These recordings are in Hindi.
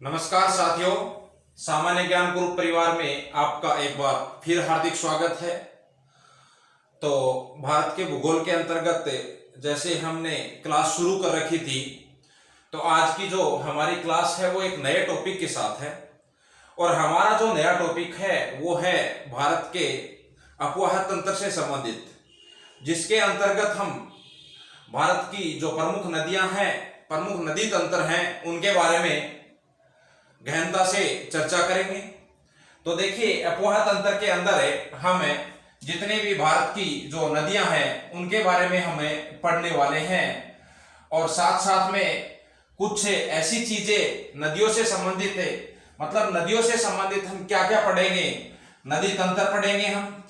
नमस्कार साथियों, सामान्य ज्ञान ग्रुप परिवार में आपका एक बार फिर हार्दिक स्वागत है। तो भारत के भूगोल के अंतर्गत जैसे हमने क्लास शुरू कर रखी थी, तो आज की जो हमारी क्लास है वो एक नए टॉपिक के साथ है। और हमारा जो नया टॉपिक है वो है भारत के अपवाह तंत्र से संबंधित, जिसके अंतर्गत हम भारत की जो प्रमुख नदियां हैं, प्रमुख नदी तंत्र हैं, उनके बारे में गहनता से चर्चा करेंगे। तो देखिए, अपवाह तंत्र के अंदर हम जितने भी भारत की जो नदियां हैं उनके बारे में हमें पढ़ने वाले हैं, और साथ साथ में कुछ ऐसी चीजें नदियों से संबंधित है, मतलब नदियों से संबंधित हम क्या क्या पढ़ेंगे। नदी तंत्र पढ़ेंगे हम।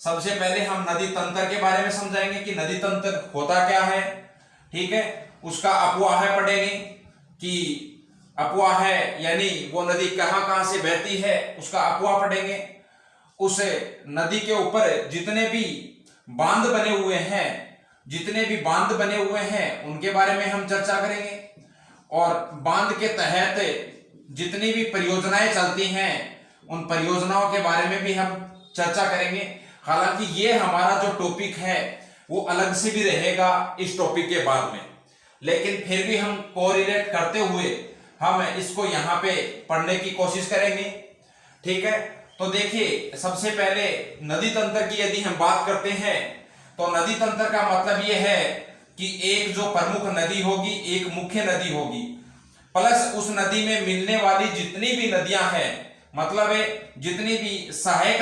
सबसे पहले हम नदी तंत्र के बारे में समझाएंगे कि नदी तंत्र होता क्या है, ठीक है। उसका अपवाह पढ़ेंगे कि अपवाह है यानी वो नदी कहां कहां से बहती है, उसका अपवाह पढ़ेंगे। उस नदी के ऊपर जितने भी बांध बने हुए हैं उनके बारे में हम चर्चा करेंगे, और बांध के तहत जितनी भी परियोजनाएं चलती हैं उन परियोजनाओं के बारे में भी हम चर्चा करेंगे। हालांकि ये हमारा जो टॉपिक है वो अलग से भी रहेगा इस टॉपिक के बाद में, लेकिन फिर भी हम कोरिलेट करते हुए हम इसको यहाँ पे पढ़ने की कोशिश करेंगे, ठीक है। तो देखिए, सबसे पहले नदी तंत्र की यदि हम बात करते हैं तो नदी तंत्र का मतलब ये है कि एक जो प्रमुख नदी होगी, एक मुख्य नदी होगी, प्लस उस नदी में मिलने वाली जितनी भी नदियां हैं, मतलब जितनी भी सहायक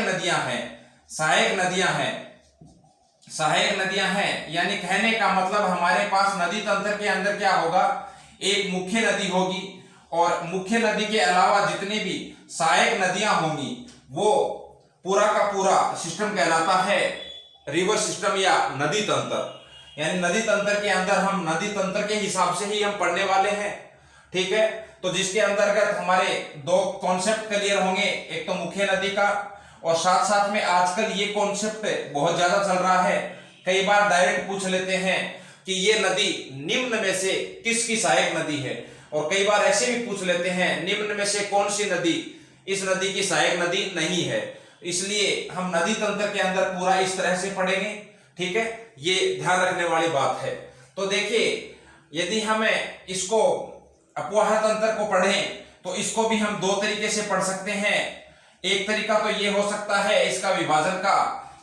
नदियां हैं, यानी कहने का मतलब हमारे पास नदी तंत्र के अंदर क्या होगा, एक मुख्य नदी होगी, और मुख्य नदी के अलावा जितनी भी सहायक नदियां होंगी वो पूरा का पूरा सिस्टम कहलाता है रिवर सिस्टम या नदी तंत्र। यानी नदी तंत्र के अंदर हम नदी तंत्र के हिसाब से ही हम पढ़ने वाले हैं, ठीक है। तो जिसके अंतर्गत हमारे दो कॉन्सेप्ट क्लियर होंगे, एक तो मुख्य नदी का, और साथ साथ में आजकल ये कॉन्सेप्ट बहुत ज्यादा चल रहा है। कई बार डायरेक्ट पूछ लेते हैं कि ये नदी निम्न में से किसकी सहायक नदी है, और कई बार ऐसे भी पूछ लेते हैं निम्न में से कौन सी नदी इस नदी की सहायक नदी नहीं है। इसलिए हम नदी तंत्र के अंदर पूरा इस तरह से पढ़ेंगे, ठीक है। ये ध्यान रखने वाली बात है। तो देखिए, यदि हमें इसको अपवाह तंत्र को पढ़ें तो इसको भी हम दो तरीके से पढ़ सकते हैं। एक तरीका तो ये हो सकता है इसका विभाजन का,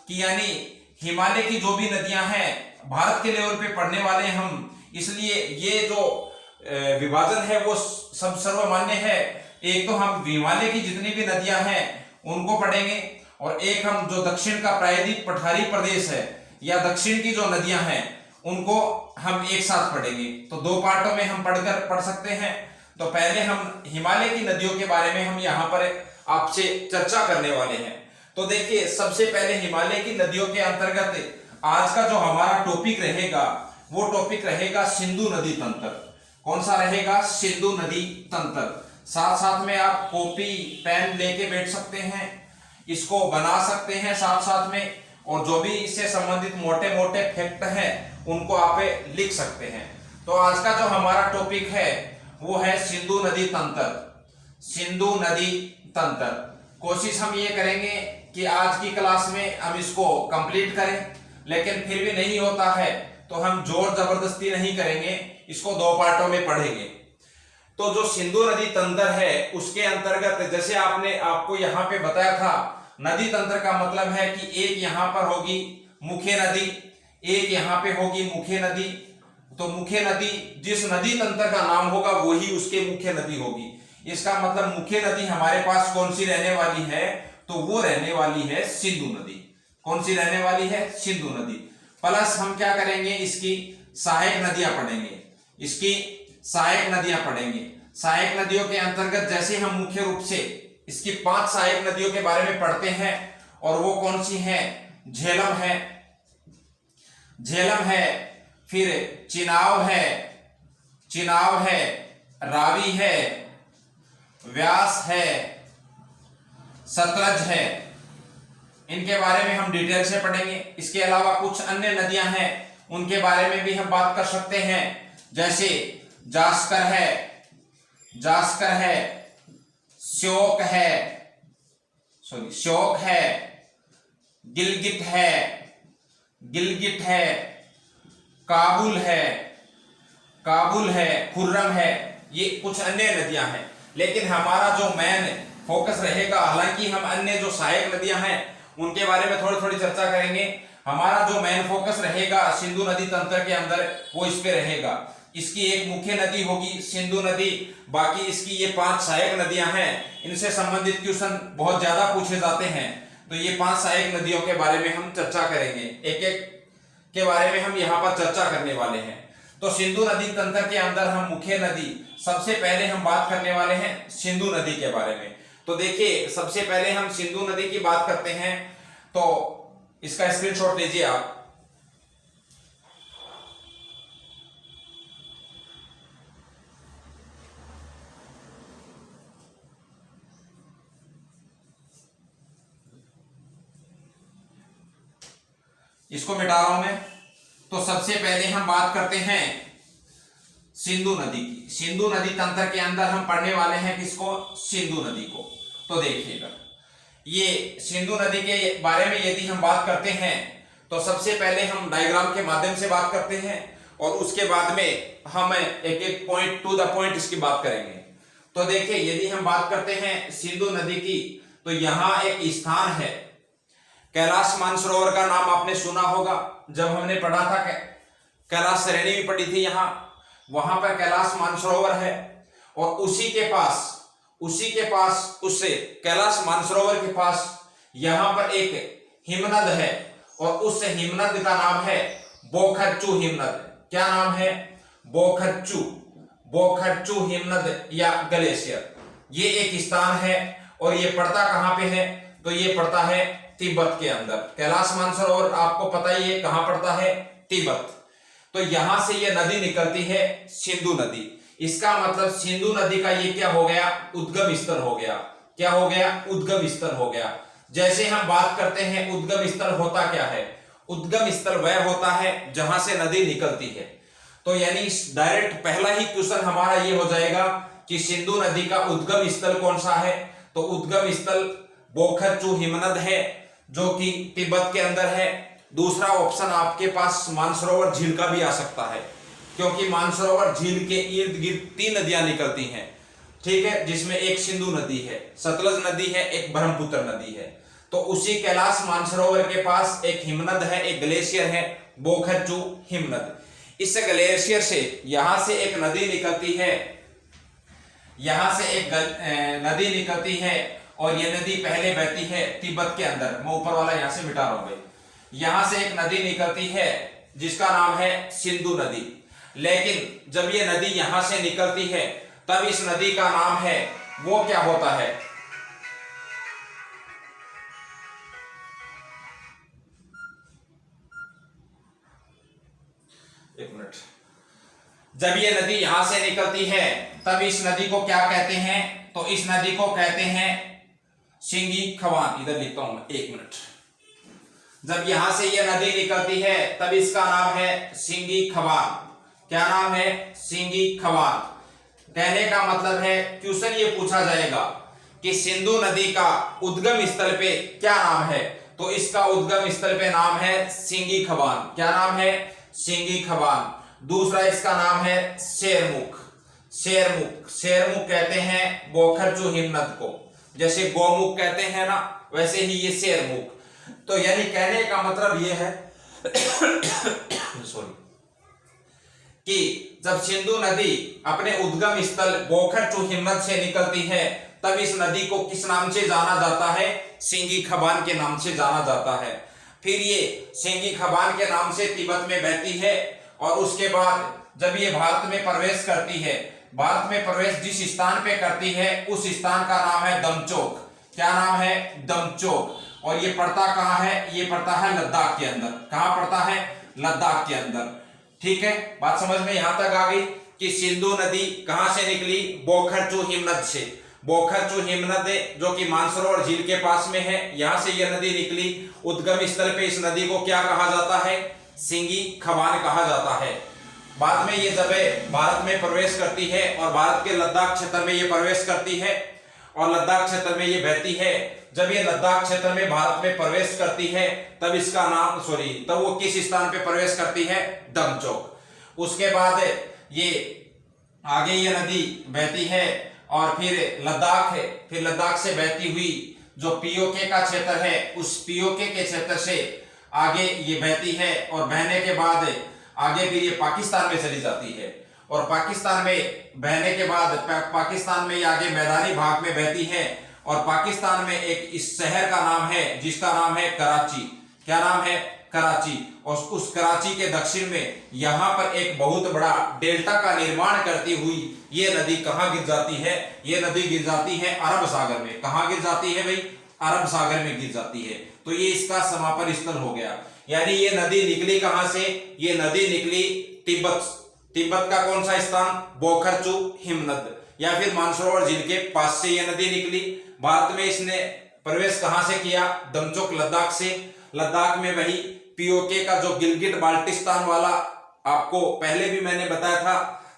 कि यानी हिमालय की जो भी नदियां हैं भारत के लेवल पे पढ़ने वाले हम, इसलिए ये जो विभाजन है वो सब सर्वमान्य है। एक तो हम हिमालय की जितनी भी नदियां हैं उनको पढ़ेंगे, और एक हम जो दक्षिण का प्रायद्वीप पठारी प्रदेश है या दक्षिण की जो नदियां हैं उनको हम एक साथ पढ़ेंगे। तो दो पार्टों में हम पढ़ सकते हैं। तो पहले हम हिमालय की नदियों के बारे में हम यहाँ पर आपसे चर्चा करने वाले हैं। तो देखिए, सबसे पहले हिमालय की नदियों के अंतर्गत आज का जो हमारा टॉपिक रहेगा वो टॉपिक रहेगा सिंधु नदी तंत्र। कौन सा रहेगा? सिंधु नदी तंत्र। साथ साथ में आप कॉपी पेन लेके बैठ सकते हैं, इसको बना सकते हैं साथ साथ में, और जो भी इससे संबंधित मोटे मोटे फैक्ट हैं उनको आप लिख सकते हैं। तो आज का जो हमारा टॉपिक है वो है सिंधु नदी तंत्र। सिंधु नदी तंत्र कोशिश हम ये करेंगे कि आज की क्लास में हम इसको कंप्लीट करें, लेकिन फिर भी नहीं होता है तो हम जोर जबरदस्ती नहीं करेंगे, इसको दो पार्टों में पढ़ेंगे। तो जो सिंधु नदी तंत्र है उसके अंतर्गत जैसे आपको यहाँ पे बताया था, नदी तंत्र का मतलब है कि एक यहाँ पर होगी मुख्य नदी, एक यहाँ पे होगी मुख्य नदी। तो मुख्य नदी जिस नदी तंत्र का नाम होगा वही उसके मुख्य नदी होगी। इसका मतलब मुख्य नदी हमारे पास कौन सी रहने वाली है, तो वो रहने वाली है सिंधु नदी। कौन सी रहने वाली है? सिंधु नदी। प्लस हम क्या करेंगे, इसकी सहायक नदियां पढ़ेंगे। सहायक नदियों के अंतर्गत जैसे हम मुख्य रूप से इसकी 5 सहायक नदियों के बारे में पढ़ते हैं, और वो कौन सी हैं? झेलम है, फिर चिनाब है, रावी है, व्यास है, सतलज है। इनके बारे में हम डिटेल से पढ़ेंगे। इसके अलावा कुछ अन्य नदियां हैं उनके बारे में भी हम बात कर सकते हैं, जैसे जास्कर है, श्योक है, सॉरी श्योक है, गिलगित है, गिलगित है, काबुल है, काबुल है, खुर्रम है, ये कुछ अन्य नदियां हैं। लेकिन हमारा जो मेन फोकस रहेगा, हालांकि हम अन्य जो सहायक नदियां हैं उनके बारे में थोड़ी थोड़ी चर्चा करेंगे, हमारा जो मेन फोकस रहेगा सिंधु नदी तंत्र के अंदर वो इस पे रहेगा। इसकी एक मुख्य नदी होगी सिंधु नदी, बाकी इसकी ये 5 सहायक नदियां हैं। इनसे संबंधित क्वेश्चन बहुत ज्यादा पूछे जाते हैं, तो ये 5 सहायक नदियों के बारे में हम चर्चा करेंगे, एक एक के बारे में हम यहाँ पर चर्चा करने वाले हैं। तो सिंधु नदी तंत्र के अंदर हम मुख्य नदी, सबसे पहले हम बात करने वाले हैं सिंधु नदी के बारे में। तो देखिए सबसे पहले हम सिंधु नदी की बात करते हैं, तो इसका स्क्रीनशॉट लीजिए आप। इसको मिटा रहा हूं मैं। तो सबसे पहले हम बात करते हैं सिंधु नदी की। सिंधु नदी तंत्र के अंदर हम पढ़ने वाले हैं किसको? सिंधु नदी को। तो देखिएगा, ये सिंधु नदी के बारे में यदि हम बात करते हैं तो सबसे पहले हम डायग्राम के माध्यम से बात करते हैं और उसके बाद में हम एक एक पॉइंट टू द पॉइंट इसकी बात करेंगे। तो देखिए यदि हम बात करते हैं सिंधु नदी की, तो यहाँ एक स्थान है, कैलाश मानसरोवर का नाम आपने सुना होगा। जब हमने पढ़ा था कैलाश श्रेणी भी पढ़ी थी यहाँ, वहां पर कैलाश मानसरोवर है और उसी के पास उससे कैलाश मानसरोवर के पास यहाँ पर एक हिमनद है और उस हिमनद का नाम है बोखर्चू हिमनद। क्या नाम है? बोखर्चू हिमनद या ग्लेशियर। ये एक स्थान है और ये पड़ता कहाँ पे है? तो ये पड़ता है तिब्बत के अंदर। कैलाश मानसरोवर आपको पता ही है कहां पड़ता है? तिब्बत। तो यहां से ये नदी निकलती है सिंधु नदी। इसका मतलब सिंधु नदी का ये क्या हो गया? उद्गम स्थल हो गया। क्या हो गया? उद्गम स्थल हो गया। जैसे हम बात करते हैं उद्गम स्थल होता क्या है? उद्गम स्थल वह होता है जहां से नदी निकलती है। तो यानी डायरेक्ट पहला ही क्वेश्चन हमारा ये हो जाएगा कि सिंधु नदी का उद्गम स्थल कौन सा है? तो उद्गम स्थल बोखर्चू हिमनद है जो कि तिब्बत के अंदर है। दूसरा ऑप्शन आपके पास मानसरोवर झील का भी आ सकता है, क्योंकि मानसरोवर झील के इर्द गिर्द 3 नदियां निकलती हैं, ठीक है, जिसमें एक सिंधु नदी है, सतलज नदी है, एक ब्रह्मपुत्र नदी है। तो उसी कैलाश मानसरोवर के पास एक हिमनद है, एक ग्लेशियर है, बोखर्चू हिमनद। इस ग्लेशियर से यहां से एक नदी निकलती है, यहां से एक नदी निकलती है और ये नदी पहले बहती है तिब्बत के अंदर। मैं ऊपर वाला यहां से मिटा रहा हूं। यहां से एक नदी निकलती है जिसका नाम है सिंधु नदी। लेकिन जब ये नदी यहां से निकलती है तब इस नदी का नाम है, वो क्या होता है? एक मिनट। जब ये नदी यहां से निकलती है तब इस नदी को क्या कहते हैं? तो इस नदी को कहते हैं सिंगी खवान। इधर लिखता हूं मैं, एक मिनट। जब यहां से ये नदी निकलती है तब इसका नाम है सिंगी खवान। क्या नाम है? सिंगी खवान। कहने का मतलब है, क्वेश्चन ये पूछा जाएगा कि सिंधु नदी का उद्गम स्थल पे क्या नाम है? तो इसका उद्गम स्थल पे नाम है सिंगी खवान। क्या नाम है? सिंगी खवान। दूसरा इसका नाम है शेरमुख। शेरमुख कहते हैं बोखर्चू हिमनद को, जैसे गौमुख कहते हैं ना, वैसे ही ये शेरमुख। तो यानी कहने का मतलब ये है सॉरी, कि जब सिंधु नदी अपने उद्गम स्थल बोखर्चू हिमनद से निकलती है तब इस नदी को किस नाम से जाना जाता है? सिंगी खवान के नाम से जाना जाता है। फिर ये सिंगी खवान के नाम से तिब्बत में बहती है और उसके बाद जब ये भारत में प्रवेश करती है, भारत में प्रवेश जिस स्थान पे करती है उस स्थान का नाम है दमचोक। क्या नाम है? दमचोक। और ये पड़ता कहाँ है? ये पड़ता है लद्दाख के अंदर। कहाँ पड़ता है? लद्दाख के अंदर। ठीक है, बात समझ में यहां तक आ गई कि सिंधु नदी कहां से निकली? बोखर्चू हिमनद से। बोखर्चू हिमनद जो कि मानसरोवर झील के पास में है, यहां से यह नदी निकली। उद्गम स्थल पे इस नदी को क्या कहा जाता है? सिंगी खवान कहा जाता है। बाद में ये जब भारत में प्रवेश करती है और भारत के लद्दाख क्षेत्र में ये प्रवेश करती है और लद्दाख क्षेत्र में ये बहती है। जब ये लद्दाख क्षेत्र में भारत में प्रवेश करती है तब इसका नाम तब वो किस स्थान पे प्रवेश करती है? दमचौक। उसके बाद ये आगे ये नदी बहती है और फिर लद्दाख है, फिर लद्दाख से बहती हुई जो पीओके का क्षेत्र है उस पीओके के क्षेत्र से आगे ये बहती है और बहने के बाद आगे फिर ये पाकिस्तान में चली जाती है और पाकिस्तान में बहने के बाद पाकिस्तान में ये आगे मैदानी भाग में बहती है और पाकिस्तान में एक इस शहर का नाम है जिसका नाम है कराची। क्या नाम है? कराची। और उस कराची के दक्षिण में यहाँ पर एक बहुत बड़ा डेल्टा का निर्माण करती हुई ये नदी कहाँ गिर जाती है? ये नदी गिर जाती है अरब सागर में। कहाँ गिर जाती है भाई? अरब सागर में गिर जाती है। तो ये इसका समापन स्थल हो गया। यानी ये नदी निकली कहां से? ये नदी निकली तिब्बत। तिब्बत का कौन सा स्थान? बोखरचू हिमनद या फिर मानसरोवर झील के पास से ये नदी निकली। भारत में इसने प्रवेश कहां से किया? दमचौक लद्दाख से। लद्दाख में वही पीओके का जो गिलगिट बाल्टिस्तान वाला, आपको पहले भी मैंने बताया था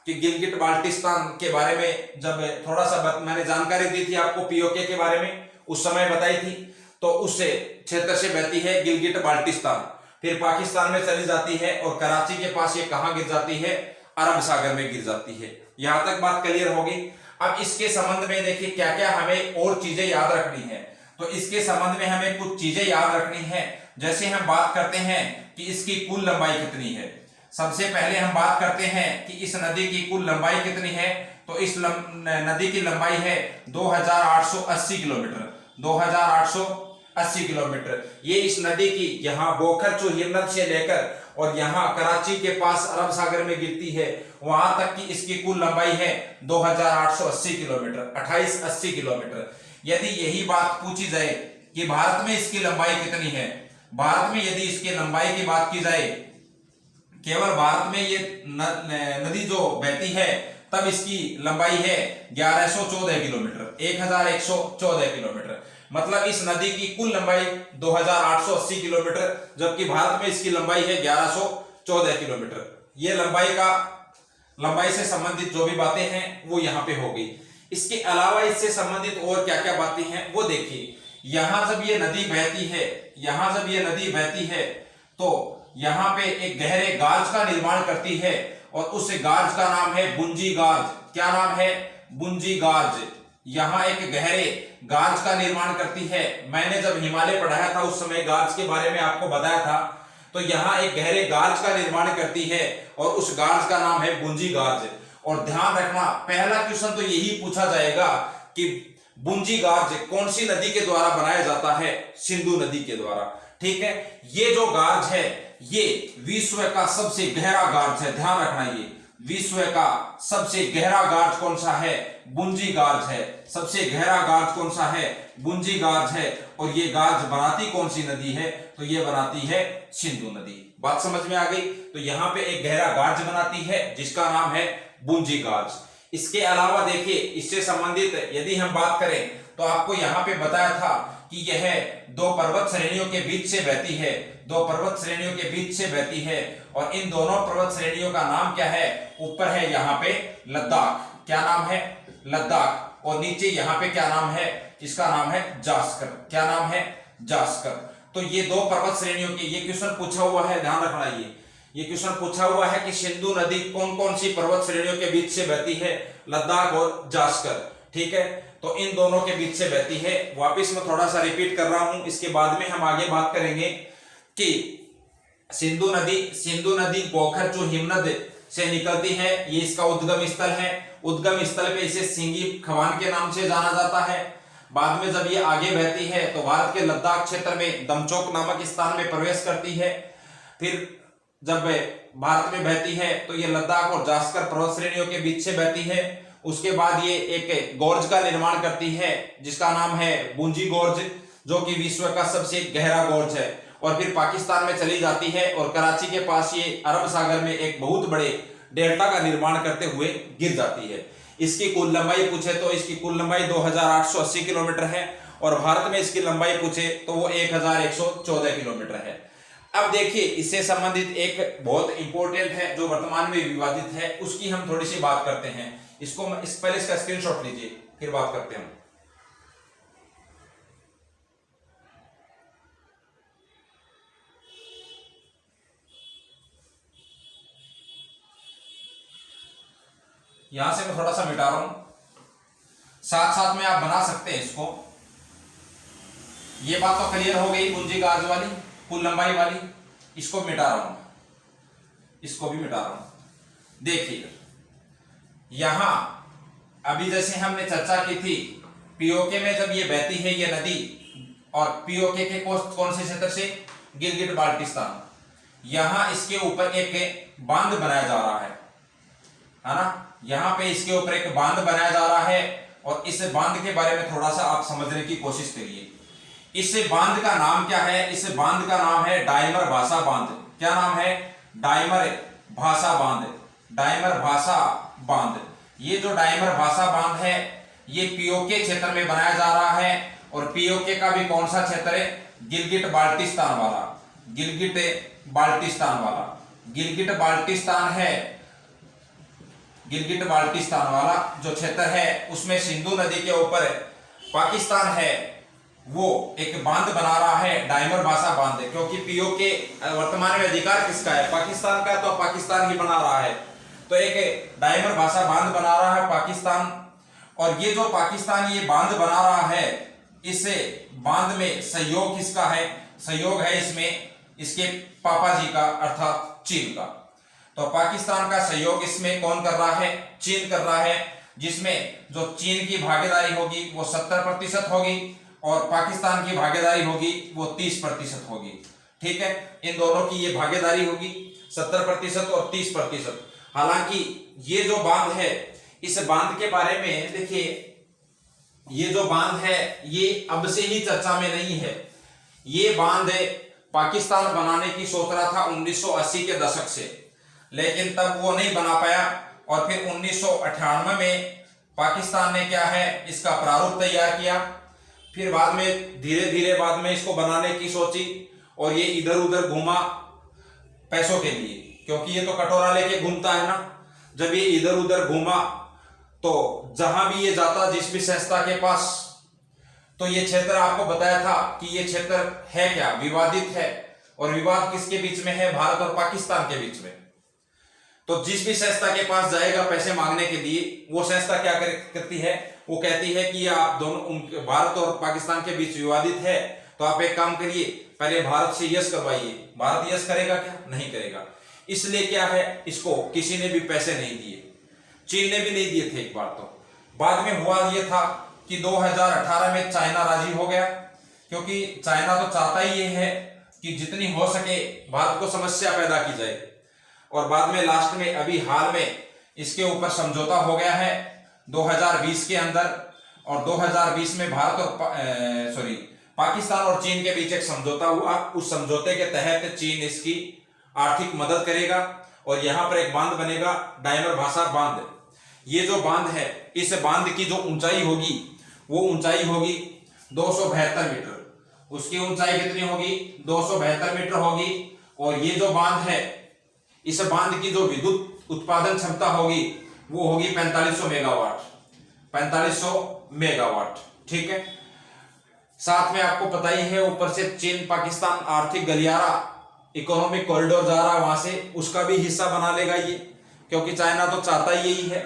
कि गिलगिट बाल्टिस्तान के बारे में जब थोड़ा सा मैंने जानकारी दी थी आपको पीओके के बारे में, उस समय बताई थी। तो उस क्षेत्र से बहती है गिलगिट बाल्टिस्तान, फिर पाकिस्तान में चली जाती है और कराची के पास ये कहां गिर जाती है? अरब सागर में गिर जाती है। यहां तक बात क्लियर होगी। अब इसके संबंध में देखिए क्या क्या हमें और चीजें याद रखनी है। तो इसके संबंध में हमें कुछ चीजें याद रखनी है। जैसे हम बात करते हैं कि इसकी कुल लंबाई कितनी है। सबसे पहले हम बात करते हैं कि इस नदी की कुल लंबाई कितनी है। तो इस नदी की लंबाई है 2880 किलोमीटर। 2880 किलोमीटर। ये इस नदी की यहाँ बोखरचू हिमनद से लेकर और यहाँ कराची के पास अरब सागर में गिरती है, वहां तक की इसकी कुल लंबाई है 2880 किलोमीटर, 2880 किलोमीटर। यदि यही बात पूछी जाए कि भारत में इसकी लंबाई कितनी है, भारत में यदि इसकी लंबाई की बात की जाए, केवल भारत में ये नदी जो बहती है तब इसकी लंबाई है 1114 किलोमीटर, 1114 किलोमीटर। मतलब इस नदी की कुल लंबाई 2880 किलोमीटर, जबकि भारत में इसकी लंबाई है 1114 किलोमीटर। ये लंबाई से संबंधित जो भी बातें हैं वो यहाँ पे हो गई। इसके अलावा इससे संबंधित और क्या क्या बातें हैं वो देखिए। यहां जब ये नदी बहती है तो यहाँ पे एक गहरे गार्ज का निर्माण करती है और उस गार्ज का नाम है बुंजी गार्ज। क्या नाम है? बुंजी गार्ज। यहाँ एक गहरे गार्ज का निर्माण करती है। मैंने जब हिमालय पढ़ाया था उस समय गार्ज के बारे में आपको बताया था। तो यहाँ एक गहरे गार्ज का निर्माण करती है और उस गार्ज का नाम है बुंजी गार्ज। और ध्यान रखना, पहला क्वेश्चन तो यही पूछा जाएगा कि बुंजी गार्ज कौन सी नदी के द्वारा बनाया जाता है? सिंधु नदी के द्वारा। ठीक है। ये जो गार्ज है ये विश्व का सबसे गहरा गार्ज है। ध्यान रखना, ये विश्व का सबसे गहरा गार्ज कौन सा है? बुंजी गार्ज है। सबसे गहरा गार्ज कौन सा है? बुंजी गार्ज है। और ये गार्ज बनाती कौन सी नदी है? तो ये बनाती है सिंधु नदी। बात समझ में आ गई? तो यहाँ पे एक गहरा गार्ज बनाती है जिसका नाम है बुंजी गार्ज। इसके अलावा देखिए, इससे संबंधित यदि हम बात करें तो आपको यहाँ पे बताया था कि यह दो पर्वत श्रेणियों के बीच से बहती है। दो पर्वत श्रेणियों के बीच से बहती है और इन दोनों पर्वत श्रेणियों का नाम क्या है? ऊपर है यहाँ पे लद्दाख। क्या नाम है? लद्दाख। और नीचे यहाँ पे क्या नाम है? इसका नाम है जास्कर। क्या नाम है? जास्कर। तो ये दो पर्वत श्रेणियों की ये क्वेश्चन पूछा हुआ है, ध्यान रखना। ये क्वेश्चन पूछा हुआ है कि सिंधु नदी कौन कौन सी पर्वत श्रेणियों के बीच से बहती है? लद्दाख और जास्कर। ठीक है। तो इन दोनों के बीच से बहती है। वापिस मैं थोड़ा सा रिपीट कर रहा हूं, इसके बाद में हम आगे बात करेंगे कि सिंधु नदी बोखरचू हिमनद से निकलती है। ये इसका उद्गम स्थल है। उद्गम स्थल पे इसे सिंगी खवान के नाम से जाना जाता है। बाद में जब ये आगे बहती है तो भारत के लद्दाख क्षेत्र में दमचौक नामक स्थान में प्रवेश करती है। फिर जब भारत में बहती है तो ये लद्दाख और जास्कर पर्वत श्रेणियों के बीच से बहती है। उसके बाद ये एक गोर्ज का निर्माण करती है जिसका नाम है बुंजी गोर्ज, जो कि विश्व का सबसे गहरा गोर्ज है। और फिर पाकिस्तान में चली जाती है और कराची के पास ये अरब सागर में एक बहुत बड़े डेल्टा का निर्माण करते हुए गिर जाती है। इसकी कुल लंबाई पूछे तो इसकी कुल लंबाई 2880 किलोमीटर है और भारत में इसकी लंबाई पूछे तो वो 1114 किलोमीटर है। अब देखिए, इससे संबंधित एक बहुत इंपॉर्टेंट है जो वर्तमान में विवादित है, उसकी हम थोड़ी सी बात करते हैं। पहले इसका स्क्रीनशॉट लीजिए, फिर बात करते हैं। यहां से मैं थोड़ा सा मिटा रहा हूं, साथ साथ में आप बना सकते हैं इसको। ये बात तो क्लियर हो गई कुंजी गाज वाली, कुल लंबाई वाली। इसको मिटा रहा हूं, इसको भी मिटा रहा हूं। देखिए यहां अभी जैसे हमने चर्चा की थी, पीओके में जब ये बहती है ये नदी, और पीओके के कौन से क्षेत्र से, गिलगिट बाल्टिस्तान, यहां इसके ऊपर एक बांध बनाया जा रहा है ना। यहां पे इसके ऊपर एक बांध बनाया जा रहा है, और इस बांध के बारे में थोड़ा सा आप समझने की कोशिश करिए। इस बांध का नाम क्या है? इस बांध का नाम है डायमर भाषा बांध। क्या नाम है? डायमर भाषा बांध। डायमर भाषा बांध। ये जो डायमर भाषा बांध है ये पीओके क्षेत्र में बनाया जा रहा है, और पीओके का भी कौन सा क्षेत्र है? गिलगिट बाल्टिस्तान वाला। गिलगिट बाल्टिस्तान वाला, गिलगिट बाल्टिस्तान है। गिलगिट बाल्टिस्तान वाला जो क्षेत्र है उसमें सिंधु नदी के ऊपर पाकिस्तान है, वो एक बांध बना रहा है, डायमर भाषा बांध है। क्योंकि पीओके वर्तमान में अधिकार किसका है? पाकिस्तान का, तो पाकिस्तान ही बना रहा है, तो एक डायमर भाषा बांध बना रहा है पाकिस्तान। और ये जो पाकिस्तान ये बांध बना रहा है, इस बांध में सहयोग किसका है? सहयोग है इसमें इसके पापा जी का, अर्थात चीन का। तो पाकिस्तान का सहयोग इसमें कौन कर रहा है? चीन कर रहा है, जिसमें जो चीन की भागीदारी होगी वो 70% होगी, और पाकिस्तान की भागीदारी होगी वो 30% होगी। ठीक है, इन दोनों की ये भागीदारी होगी 70% और 30%। हालांकि ये जो बांध है, इस बांध के बारे में देखिए, ये जो बांध है ये अब से ही चर्चा में नहीं है। ये बांध पाकिस्तान बनाने की सोच रहा था 1980 के दशक से, लेकिन तब वो नहीं बना पाया, और फिर 1998 में पाकिस्तान ने क्या है, इसका प्रारूप तैयार किया। फिर बाद में धीरे धीरे बाद में इसको बनाने की सोची, और ये इधर उधर घूमा पैसों के लिए, क्योंकि ये तो कटोरा लेके घूमता है ना। जब ये इधर उधर घूमा तो जहां भी ये जाता, जिस भी संस्था के पास, तो ये क्षेत्र आपको बताया था कि ये क्षेत्र है क्या, विवादित है। और विवाद किसके बीच में है? भारत और पाकिस्तान के बीच में। तो जिस भी संस्था के पास जाएगा पैसे मांगने के लिए, वो संस्था क्या करती है? वो कहती है कि आप दोनों, भारत और पाकिस्तान के बीच विवादित है, तो आप एक काम करिए, पहले भारत से यस करवाइए। भारत यस करेगा क्या? नहीं करेगा। इसलिए क्या है, इसको किसी ने भी पैसे नहीं दिए, चीन ने भी नहीं दिए थे एक बार। तो बाद में हुआ ये था कि 2018 में चाइना राजी हो गया, क्योंकि चाइना तो चाहता ही ये है कि जितनी हो सके भारत को समस्या पैदा की जाए। और बाद में लास्ट में अभी हाल में इसके ऊपर समझौता हो गया है 2020 के अंदर, और 2020 में भारत और पाकिस्तान और चीन के बीच एक समझौता हुआ। उस समझौते के तहत चीन इसकी आर्थिक मदद करेगा, और यहाँ पर एक बांध बनेगा, डायमर भाषा बांध। ये जो बांध है, इस बांध की जो ऊंचाई होगी वो ऊंचाई होगी 272 मीटर। उसकी ऊंचाई कितनी होगी? 272 मीटर होगी। और ये जो बांध है, इस बांध की जो विद्युत उत्पादन क्षमता होगी वो होगी 4500 मेगावाट। 4500 मेगावाट। ठीक है, साथ में आपको पता ही है, ऊपर से चीन पाकिस्तान आर्थिक गलियारा, इकोनॉमिक कॉरिडोर जा रहा है वहां से, उसका भी हिस्सा बना लेगा ये, क्योंकि चाइना तो चाहता ही यही है।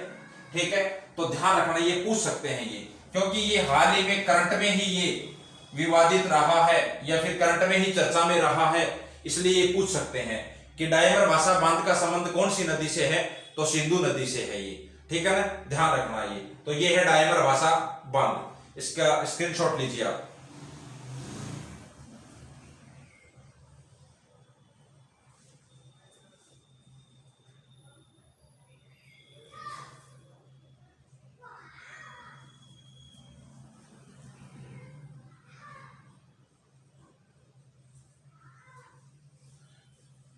ठीक है, तो ध्यान रखना, ये पूछ सकते हैं ये, क्योंकि ये हाल ही में करंट में ही ये विवादित रहा है, या फिर करंट में ही चर्चा में रहा है, इसलिए ये पूछ सकते हैं कि डायमर भाषा बांध का संबंध कौन सी नदी से है? तो सिंधु नदी से है ये। ठीक है ना, ध्यान रखना ये। तो ये है डायमर भाषा बांध, इसका स्क्रीनशॉट लीजिए आप।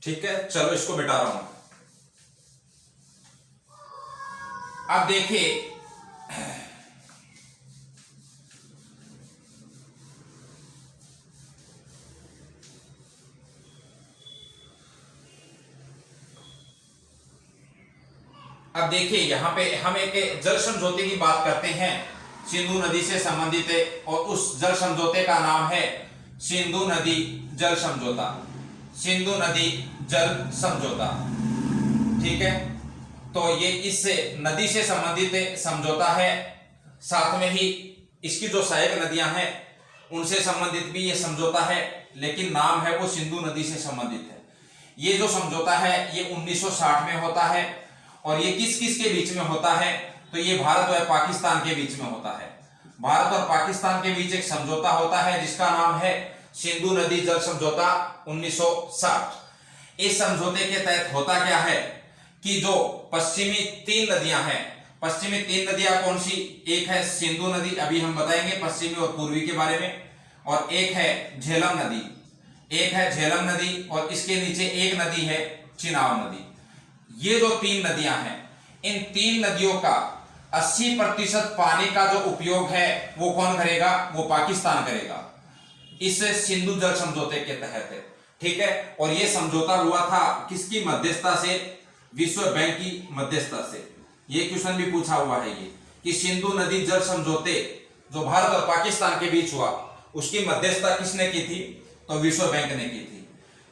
ठीक है, चलो इसको मिटा रहा हूं। अब देखिए, यहां पे हम एक जल समझौते की बात करते हैं, सिंधु नदी से संबंधित है, और उस जल समझौते का नाम है सिंधु नदी जल समझौता। सिंधु नदी जल समझौता। ठीक है, तो ये इस नदी से संबंधित समझौता है, साथ में ही इसकी जो सहायक नदियां हैं उनसे संबंधित भी ये समझौता है, लेकिन नाम है वो सिंधु नदी से संबंधित है। ये जो समझौता है ये 1960 में होता है, और ये किस किस के बीच में होता है, तो ये भारत और पाकिस्तान के बीच में होता है। भारत और पाकिस्तान के बीच एक समझौता होता है जिसका नाम है सिंधु नदी जल समझौता 1960। इस समझौते के तहत होता क्या है कि जो पश्चिमी 3 नदियां हैं, पश्चिमी 3 नदियां कौन सी, एक है सिंधु नदी, अभी हम बताएंगे पश्चिमी और पूर्वी के बारे में, और एक है झेलम नदी, एक है झेलम नदी, और इसके नीचे एक नदी है चिनाब नदी। ये जो 3 नदियां हैं, इन 3 नदियों का 80% पानी का जो उपयोग है वो कौन करेगा, वो पाकिस्तान करेगा, इस सिंधु जल समझौते के तहत है। ठीक है, और ये समझौता हुआ था किसकी मध्यस्थता से, विश्व बैंक की मध्यस्थता से। ये क्वेश्चन भी पूछा हुआ है ये कि सिंधु नदी जल समझौते जो भारत और पाकिस्तान के बीच हुआ उसकी मध्यस्थता किसने की थी, तो विश्व बैंक ने की थी।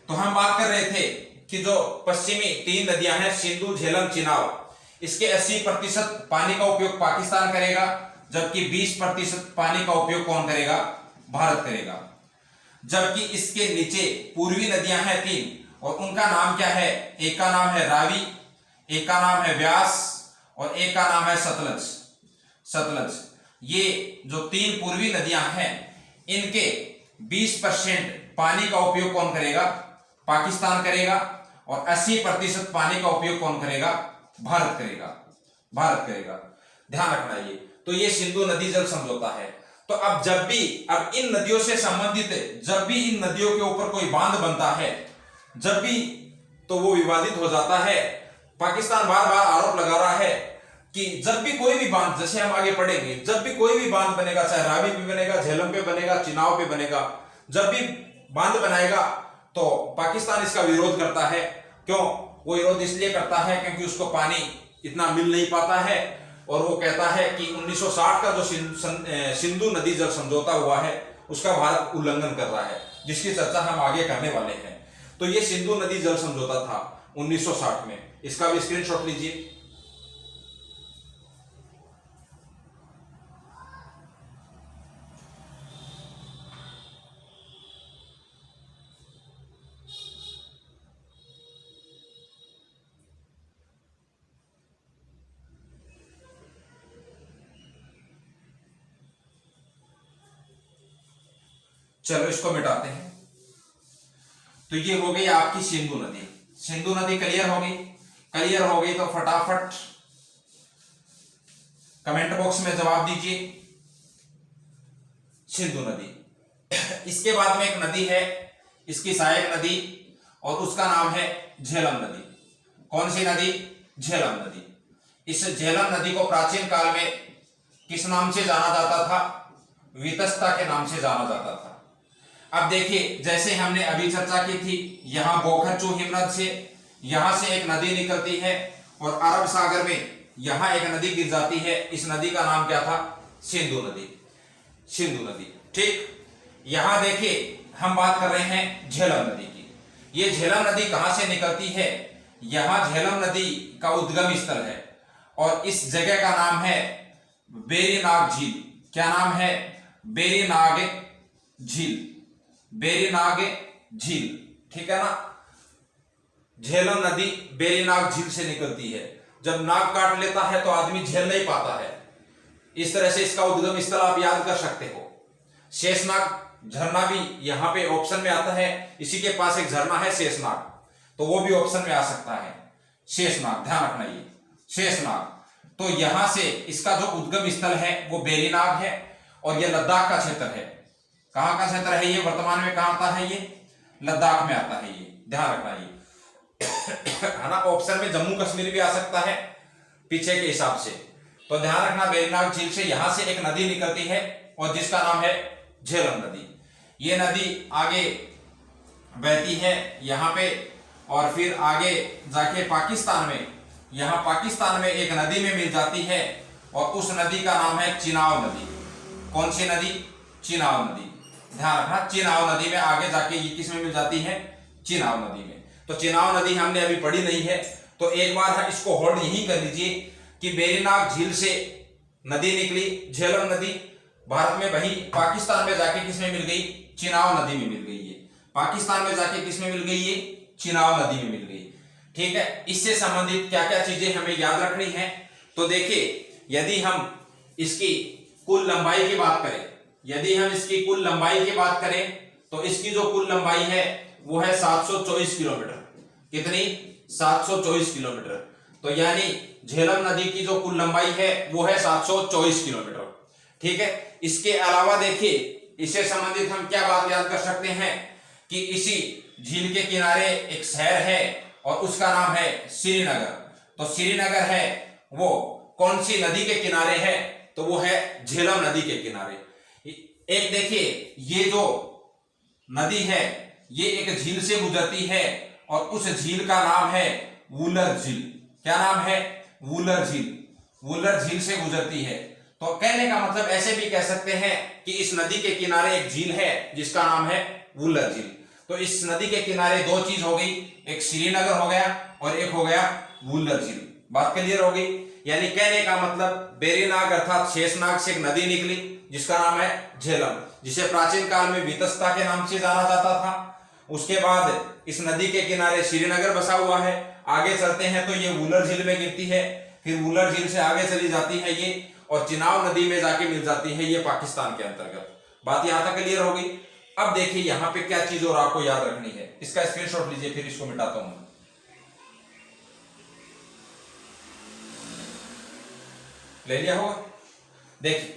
तो हम बात कर रहे थे कि जो पश्चिमी 3 नदियां हैं सिंधु, झेलम, चिनाब, इसके 80% पानी का उपयोग पाकिस्तान करेगा, जबकि 20% पानी का उपयोग कौन करेगा, भारत करेगा। जबकि इसके नीचे पूर्वी नदियां हैं 3, और उनका नाम क्या है, एक का नाम है रावी, एक का नाम है व्यास, और एक का नाम है सतलज। ये जो 3 पूर्वी नदियां हैं इनके 20% पानी का उपयोग कौन करेगा, पाकिस्तान करेगा, और 80% पानी का उपयोग कौन करेगा, भारत करेगा। ध्यान रखना ये। तो ये सिंधु नदी जल समझौता है। तो अब इन नदियों से संबंधित जब भी इन नदियों के ऊपर कोई बांध बनता है, जब भी, तो वो विवादित हो जाता है। पाकिस्तान बार बार आरोप लगा रहा है कि जब भी कोई भी बांध, जैसे हम आगे पढ़ेंगे, जब भी कोई भी बांध बनेगा, चाहे रावी पे बनेगा, झेलम पे बनेगा, चिनाब पे बनेगा, जब भी बांध बनाएगा तो पाकिस्तान इसका विरोध करता है। क्यों? वो विरोध इसलिए करता है क्योंकि उसको पानी इतना मिल नहीं पाता है, और वो कहता है कि 1960 का जो सिंधु नदी जल समझौता हुआ है उसका भारत उल्लंघन कर रहा है, जिसकी चर्चा हम आगे करने वाले हैं। तो ये सिंधु नदी जल समझौता था 1960 में, इसका भी स्क्रीनशॉट लीजिए। चलो इसको मिटाते हैं। तो ये हो गई आपकी सिंधु नदी। सिंधु नदी क्लियर हो गई तो फटाफट कमेंट बॉक्स में जवाब दीजिए सिंधु नदी। इसके बाद में एक नदी है, इसकी सहायक नदी, और उसका नाम है झेलम नदी। कौन सी नदी? झेलम नदी। इस झेलम नदी को प्राचीन काल में किस नाम से जाना जाता था? वितस्ता के नाम से जाना जाता था। अब देखिए, जैसे हमने अभी चर्चा की थी, यहां बोखरचू हिमनद से यहां से एक नदी निकलती है, और अरब सागर में यहां एक नदी गिर जाती है। इस नदी का नाम क्या था? सिंधु नदी। ठीक, यहां देखिए हम बात कर रहे हैं झेलम नदी की। ये झेलम नदी कहां से निकलती है? यहां झेलम नदी का उद्गम स्थल है, और इस जगह का नाम है बेरीनाग झील। क्या नाम है? बेरीनाग झील। ठीक है ना? झेलम नदी बेरीनाग झील से निकलती है। जब नाक काट लेता है तो आदमी झेल नहीं पाता है। इस तरह से इसका उद्गम स्थल आप याद कर सकते हो। शेषनाग झरना भी यहां पे ऑप्शन में आता है। इसी के पास एक झरना है शेषनाग, तो वो भी ऑप्शन में आ सकता है। शेषनाग, ध्यान रखना ये शेषनाग। तो यहां से इसका जो उद्गम स्थल है वो बेरीनाग है, और ये लद्दाख का क्षेत्र है। कहां का क्षेत्र है ये? वर्तमान में कहां आता है ये? लद्दाख में आता है ये, ध्यान रखना ये है ना। ऑप्शन में जम्मू कश्मीर भी आ सकता है पीछे के हिसाब से। तो ध्यान रखना, बेरीनाग झील से यहां से एक नदी निकलती है, और जिसका नाम है झेलम नदी। ये नदी आगे बहती है यहां पे, और फिर आगे जाके पाकिस्तान में, यहां पाकिस्तान में एक नदी में मिल जाती है, और उस नदी का नाम है चिनाब नदी। कौन सी नदी? चिनाब नदी। ध्यान रखना, चिनाब नदी में आगे जाके ये किस में मिल जाती है? चिनाब नदी में। तो चिनाब नदी हमने अभी पढ़ी नहीं है, तो एक बार इसको होल्ड यही कर लीजिए कि वेरीनाग झील से नदी निकली, झेलम नदी, भारत में वही पाकिस्तान में जाके किसमें मिल गई, चिनाब नदी में मिल गई है। पाकिस्तान में जाके किसमें मिल गई, ये चिनाब नदी में मिल गई। ठीक है, इससे संबंधित क्या क्या चीजें हमें याद रखनी है। तो देखिए, यदि हम इसकी कुल लंबाई की बात करें, यदि हम इसकी कुल लंबाई की बात करें तो इसकी जो कुल लंबाई है वो है 724 किलोमीटर। कितनी, 724 किलोमीटर। तो यानी झेलम नदी की जो कुल लंबाई है वो है 724 किलोमीटर। ठीक है, इसके अलावा देखिए, इससे संबंधित हम क्या बात याद कर सकते हैं कि इसी झील के किनारे एक शहर है और उसका नाम है श्रीनगर। तो श्रीनगर है वो कौन सी नदी के किनारे है, तो वो है झेलम नदी के किनारे। एक देखिए, ये जो नदी है ये एक झील से गुजरती है और उस झील का नाम है वुलर झील। क्या नाम है, वुलर झील। वुलर झील से गुजरती है। तो कहने का मतलब ऐसे भी कह सकते हैं कि इस नदी के किनारे एक झील है जिसका नाम है वुलर झील। तो इस नदी के किनारे दो चीज हो गई, एक श्रीनगर हो गया और एक हो गया वुलर झील। बात क्लियर हो गई। यानी कहने का मतलब वेरीनाग अर्थात शेषनाग से एक नदी निकली जिसका नाम है झेलम, जिसे प्राचीन काल में वितस्ता के नाम से जाना जाता था। उसके बाद इस नदी के किनारे श्रीनगर बसा हुआ है। आगे चलते हैं तो ये वुलर झील में गिरती है, फिर वुलर झील से आगे चली जाती है ये और चिनाब नदी में जाके मिल जाती है ये पाकिस्तान के अंतर्गत। बात यहां तक क्लियर हो गई। अब देखिए यहाँ पे क्या चीज और आपको याद रखनी है, इसका स्क्रीनशॉट लीजिए, फिर इसको मिटाता हूं। ले लिया होगा, देखिए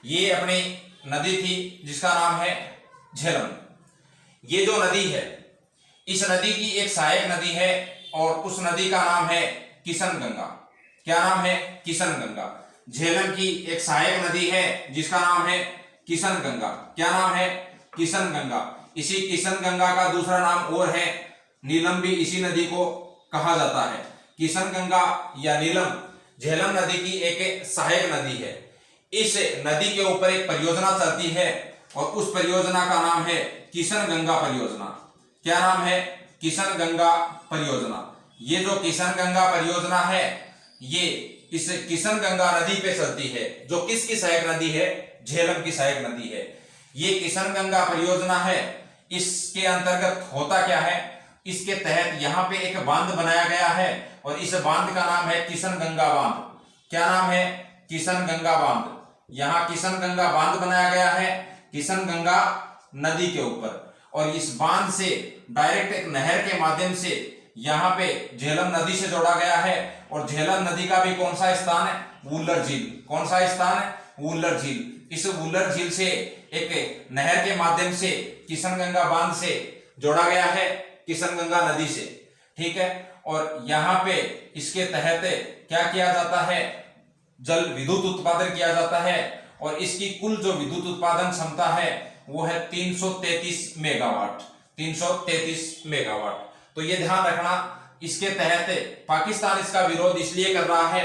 ये अपनी नदी थी जिसका नाम है झेलम। ये जो नदी है, इस नदी की एक सहायक नदी है और उस नदी का नाम है किशन गंगा। क्या नाम है, किशन गंगा। झेलम की एक सहायक नदी है जिसका नाम है किशन गंगा। क्या नाम है, किशन गंगा। इसी किशन गंगा का दूसरा नाम और है नीलम, भी इसी नदी को कहा जाता है। किशन गंगा या नीलम झेलम नदी की एक सहायक नदी है। इस नदी के ऊपर एक परियोजना चलती है और उस परियोजना का नाम है किशन गंगा परियोजना। क्या नाम है, किशन गंगा परियोजना। ये जो किशन गंगा परियोजना है ये इस किशन गंगा नदी पे चलती है, जो किसकी सहायक नदी है, झेलम की सहायक नदी है। ये किशन गंगा परियोजना है। इसके अंतर्गत होता क्या है, इसके तहत यहाँ पे एक बांध बनाया गया है और इस बांध का नाम है किशन गंगा बांध। क्या नाम है, किशन गंगा बांध। यहाँ किशन गंगा बांध बनाया गया है किशन गंगा नदी के ऊपर, और इस बांध से डायरेक्ट एक नहर के माध्यम से यहाँ पे झेलम नदी से जोड़ा गया है। और झेलम नदी का भी कौन सा स्थान है, वुलर झील। कौन सा स्थान है, वुलर झील। इस वुलर झील से एक नहर के माध्यम से किशन गंगा बांध से जोड़ा गया है किशन गंगा नदी से। ठीक है, और यहाँ पे इसके तहत क्या किया जाता है, जल विद्युत उत्पादन किया जाता है और इसकी कुल जो विद्युत उत्पादन क्षमता है वो है 333 मेगावाट। 333 मेगावाट। तो ये ध्यान रखना, इसके तहत पाकिस्तान इसका विरोध इसलिए कर रहा है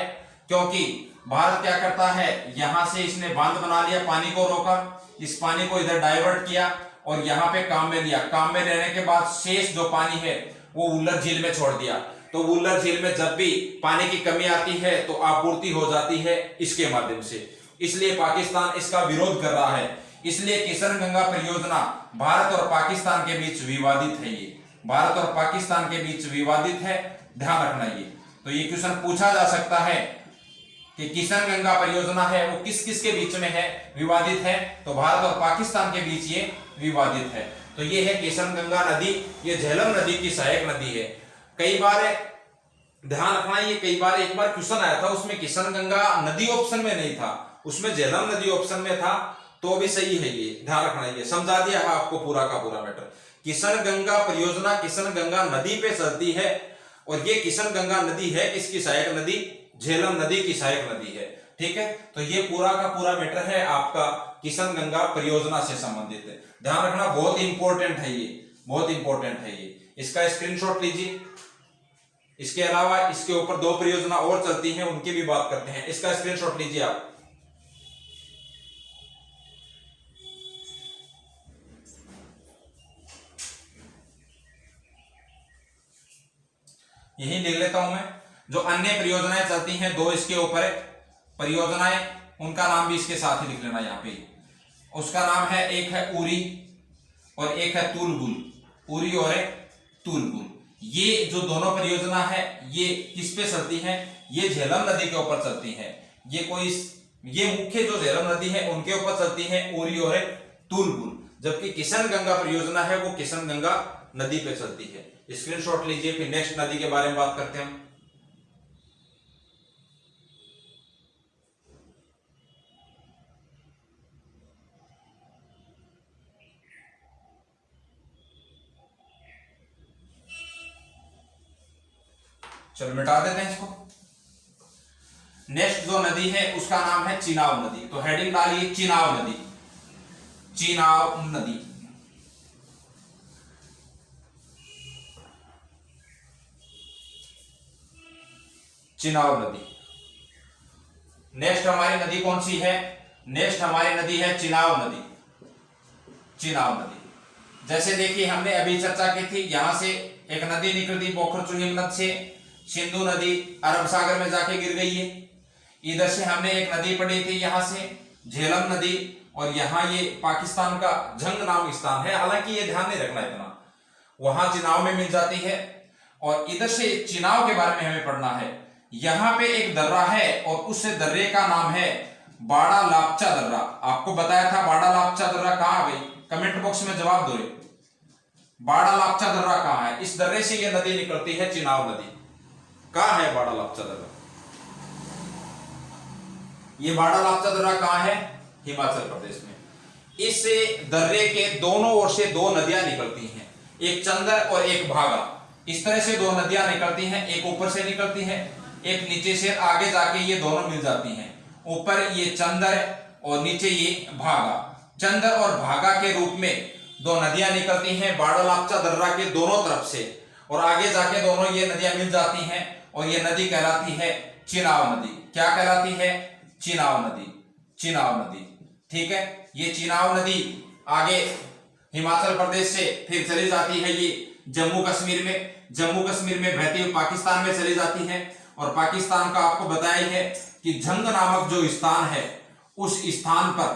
क्योंकि भारत क्या करता है, यहां से इसने बांध बना लिया, पानी को रोका, इस पानी को इधर डाइवर्ट किया और यहाँ पे काम में लिया। काम में लेने के बाद शेष जो पानी है वो वुलर झील में छोड़ दिया। तो वुलर झील में जब भी पानी की कमी आती है तो आपूर्ति हो जाती है इसके माध्यम से। इसलिए पाकिस्तान इसका विरोध कर रहा है। इसलिए किशन गंगा परियोजना भारत और पाकिस्तान के बीच विवादित है। ये भारत और पाकिस्तान के बीच विवादित है, ध्यान रखना ये। तो ये क्वेश्चन पूछा जा सकता है कि किशन गंगा परियोजना है वो किस किस के बीच में है, विवादित है। तो भारत और पाकिस्तान के बीच ये विवादित है। तो ये है किशन गंगा नदी, ये झेलम नदी की सहायक नदी है। कई बार ध्यान रखना, ये कई बार एक बार क्वेश्चन आया था उसमें किशन गंगा नदी ऑप्शन में नहीं था, उसमें झेलम नदी ऑप्शन में था, तो भी सही है ये, ध्यान रखना। ये समझा दिया है आपको पूरा का पूरा मैटर। किशन गंगा परियोजना किशन गंगा नदी पे चलती है और ये किशन गंगा नदी है किसकी सहायक नदी, झेलम नदी की सहायक नदी है। ठीक है, तो ये पूरा का पूरा मैटर है आपका किशन गंगा परियोजना से संबंधित। ध्यान रखना, बहुत इंपॉर्टेंट है ये, बहुत इंपॉर्टेंट है ये। इसका स्क्रीनशॉट लीजिए, इसके अलावा इसके ऊपर 2 परियोजना और चलती हैं, उनकी भी बात करते हैं। इसका स्क्रीनशॉट लीजिए आप। यही लिख लेता हूं मैं। जो अन्य परियोजनाएं चलती हैं 2 इसके ऊपर परियोजनाएं, उनका नाम भी इसके साथ ही लिख लेना यहां पे। उसका नाम है, एक है उरी और एक है तुलबुल। उरी और एक तुलबुल, ये जो दोनों परियोजना है ये किस पे चलती हैं? ये झेलम नदी के ऊपर चलती है। ये मुख्य जो झेलम नदी है उनके ऊपर चलती है, उरी और एक तुलबुल। जबकि किशन गंगा परियोजना है वो किशन गंगा नदी पे चलती है। स्क्रीनशॉट लीजिए, फिर नेक्स्ट नदी के बारे में बात करते हैं। चलो मिटा देते हैं इसको। नेक्स्ट जो नदी है उसका नाम है चिनाब नदी। तो हेडिंग डालिए चिनाब नदी। चिनाब नदी, चिनाब नदी। नेक्स्ट हमारी नदी कौन सी है? नेक्स्ट हमारी नदी है चिनाब नदी। चिनाब नदी, जैसे देखिए हमने अभी चर्चा की थी, यहां से एक नदी निकलती पोखरचुन हिमनद से, सिंधु नदी अरब सागर में जाके गिर गई है। इधर से हमने एक नदी पढ़ी थी यहां से झेलम नदी, और यहाँ ये पाकिस्तान का झंग नाम स्थान है, हालांकि ये ध्यान नहीं रखना इतना, वहां चिनाव में मिल जाती है। और इधर से चिनाव के बारे में हमें पढ़ना है। यहाँ पे एक दर्रा है और उस दर्रे का नाम है बाड़ा लापचा दर्रा। आपको बताया था बाड़ा लापचा दर्रा कहाँ है? कमेंट बॉक्स में जवाब दो। बाड़ा लापचा दर्रा कहाँ है? इस दर्रे से ये नदी निकलती है, चिनाव नदी। कहाँ है बाड़ा लापचा दर्रा? ये बाड़ा लापचा दर्रा कहाँ है? हिमाचल प्रदेश में। इस दर्रे के दोनों ओर से 2 नदियां निकलती हैं, एक चंदर और एक भागा। इस तरह से 2 नदियां निकलती हैं, एक ऊपर से निकलती है, एक नीचे से। आगे जाके ये दोनों मिल जाती हैं, ऊपर ये चंदर और नीचे ये भागा। चंदर और भागा के रूप में 2 नदियां निकलती हैं बाड़ा लापचा दर्रा के दोनों तरफ से, और आगे जाके दोनों ये नदियां मिल जाती हैं, और ये नदी कहलाती है चिनाब नदी। क्या कहलाती है? चिनाब नदी। चिनाब नदी, ठीक है। ये चिनाब नदी आगे हिमाचल प्रदेश से फिर चली जाती है ये जम्मू कश्मीर में, जम्मू कश्मीर में बहती हुई पाकिस्तान में चली जाती है। और पाकिस्तान का आपको बताया है कि झंग नामक जो स्थान है, उस स्थान पर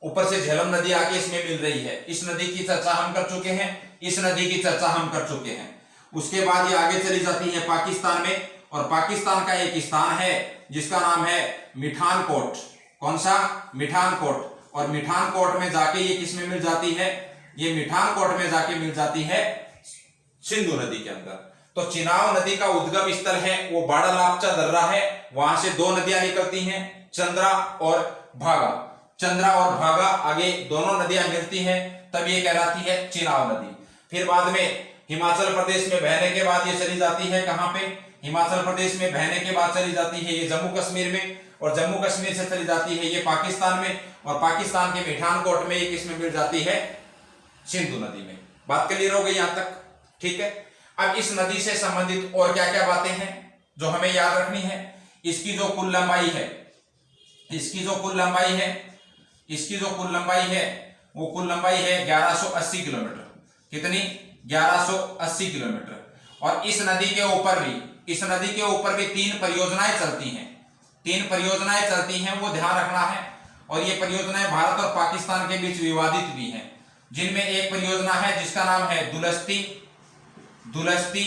ऊपर से झेलम नदी आके इसमें मिल रही है। इस नदी की चर्चा हम कर चुके हैं, इस नदी की चर्चा हम कर चुके हैं। उसके बाद ये आगे चली जाती है पाकिस्तान में, और पाकिस्तान का एक स्थान है जिसका नाम है मिठानकोट। कौन सा? मिठानकोट। और मिठानकोट में जाके ये किसमें मिल जाती है? ये मिठानकोट में जाके मिल जाती है सिंधु नदी के अंदर। तो चिनाब नदी का उद्गम स्थल है वो बाड़ा लापचा दर्रा है, वहां से 2 नदियां निकलती हैं, चंद्रा और भागा। चंद्रा और भागा आगे दोनों नदियां मिलती हैं, तब ये कहलाती है चिनाब नदी। फिर बाद में हिमाचल प्रदेश में बहने के बाद ये चली जाती है कहां पे? हिमाचल प्रदेश में बहने के बाद चली जाती है ये जम्मू कश्मीर में, और जम्मू कश्मीर से चली जाती है ये पाकिस्तान में, और पाकिस्तान के मिठानकोट में ये किसमें मिल जाती है? सिंधु नदी में। बात क्लियर हो गई यहां तक? ठीक है। अब इस नदी से संबंधित और क्या क्या बातें हैं जो हमें याद रखनी है? इसकी जो कुल लंबाई है, इसकी जो कुल लंबाई है, इसकी जो कुल लंबाई है वो कुल लंबाई है 1180 किलोमीटर। कितनी? 1180 किलोमीटर। और इस नदी के ऊपर भी, इस नदी के ऊपर भी 3 परियोजनाएं चलती हैं। 3 परियोजनाएं चलती हैं, वो ध्यान रखना है। और ये परियोजनाएं भारत और पाकिस्तान के बीच विवादित भी हैं, जिनमें एक परियोजना है जिसका नाम है दुलस्ती, दुलस्ती,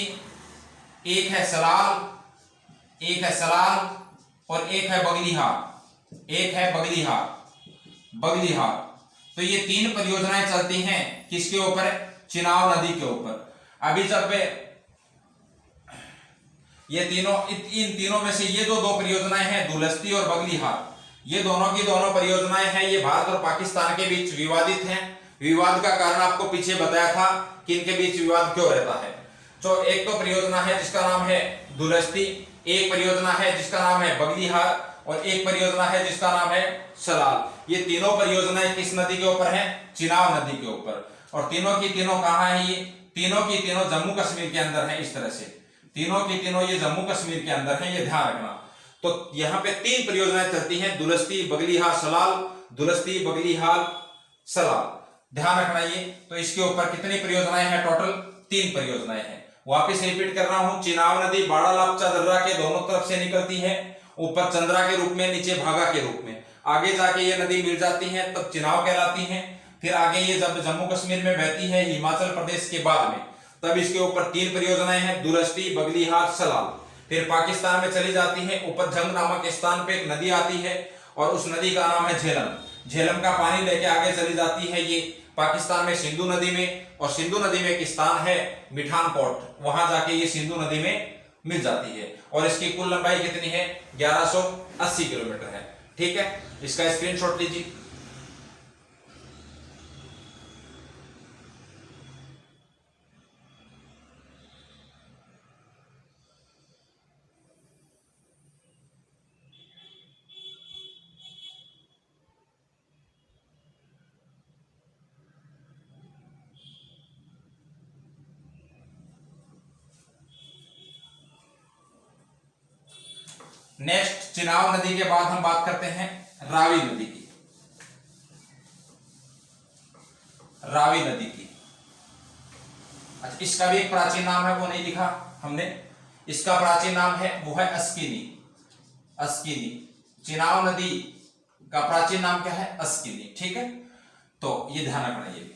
एक है सलाल, एक है सलाल, और एक है बगलीहार, एक है बगलीहार, बगलीहार। तो ये 3 परियोजनाएं चलती हैं किसके ऊपर? चिनाब नदी के ऊपर। अभी जब ये तीनों, इन तीनों में से ये जो 2 परियोजनाएं हैं दुलस्ती और बगलीहार, ये दोनों की दोनों परियोजनाएं हैं, ये भारत और पाकिस्तान के बीच विवादित हैं। विवाद का कारण आपको पीछे बताया था कि इनके बीच विवाद क्यों रहता है। तो एक तो परियोजना है जिसका नाम है दुलस्ती, एक परियोजना है जिसका नाम है बगलीहार, और एक परियोजना है जिसका नाम है सलाल। ये तीनों परियोजनाएं किस नदी के ऊपर हैं? चिनाब नदी के ऊपर। और तीनों की तीनों कहां है? ये तीनों की तीनों जम्मू कश्मीर के अंदर है। इस तरह से तीनों की तीनों ये जम्मू कश्मीर के अंदर है, ये ध्यान रखना। तो यहाँ पे 3 परियोजनाएं चलती हैं, दुलस्ती बगलीहाल सलाल, दुलस्ती बगलीहाल सलाल, ध्यान रखना ये। तो इसके ऊपर कितनी परियोजनाएं हैं? टोटल 3 परियोजनाएं हैं। वापिस रिपीट कर रहा हूं, चिनाब नदी बाड़ा लापचा दर्रा के दोनों तरफ से निकलती है, ऊपर चंद्रा के रूप में, नीचे भागा के रूप में। आगे जाके ये नदी मिल जाती है तब चिनाब कहलाती है। फिर आगे ये जब जम्मू कश्मीर में बहती है हिमाचल प्रदेश के बाद में, तब इसके ऊपर 3 परियोजनाएं हैं, दुलस्ती बगलीहाल सलाल। फिर पाकिस्तान में चली जाती है, ऊपर जंग नामक स्थान पे एक नदी आती है और उस नदी का नाम है झेलम। झेलम का पानी लेके आगे चली जाती है ये पाकिस्तान में सिंधु नदी में, और सिंधु नदी में एक स्थान है मिठानकोट, वहां जाके ये सिंधु नदी में मिल जाती है। और इसकी कुल लंबाई कितनी है? 1180 किलोमीटर है। ठीक है, इसका स्क्रीनशॉट लीजिए। नेक्स्ट, चिनाब नदी के बाद हम बात करते हैं रावी नदी की। रावी नदी की, अच्छा, इसका भी एक प्राचीन नाम है, वो नहीं लिखा हमने। इसका प्राचीन नाम है, वो है अस्किनी। अस्किनी, चिनाब नदी का प्राचीन नाम क्या है? अस्किनी। ठीक है, तो ये ध्यान रखना ये।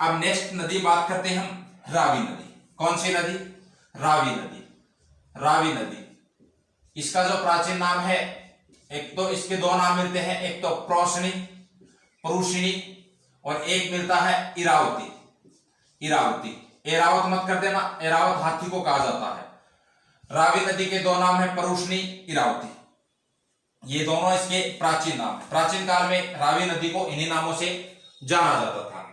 अब नेक्स्ट नदी बात करते हैं हम रावी नदी। कौन सी नदी? रावी नदी। रावी नदी, इसका जो प्राचीन नाम है, एक तो इसके 2 नाम मिलते हैं, एक तो प्रोशनी, परुषिणी, और एक मिलता है इरावती। इरावती, एरावत मत कर देना, एरावत हाथी को कहा जाता है। रावी नदी के 2 नाम है, परुषनी, इरावती। ये दोनों इसके प्राचीन नाम है। प्राचीन काल में रावी नदी को इन्हीं नामों से जाना जाता था।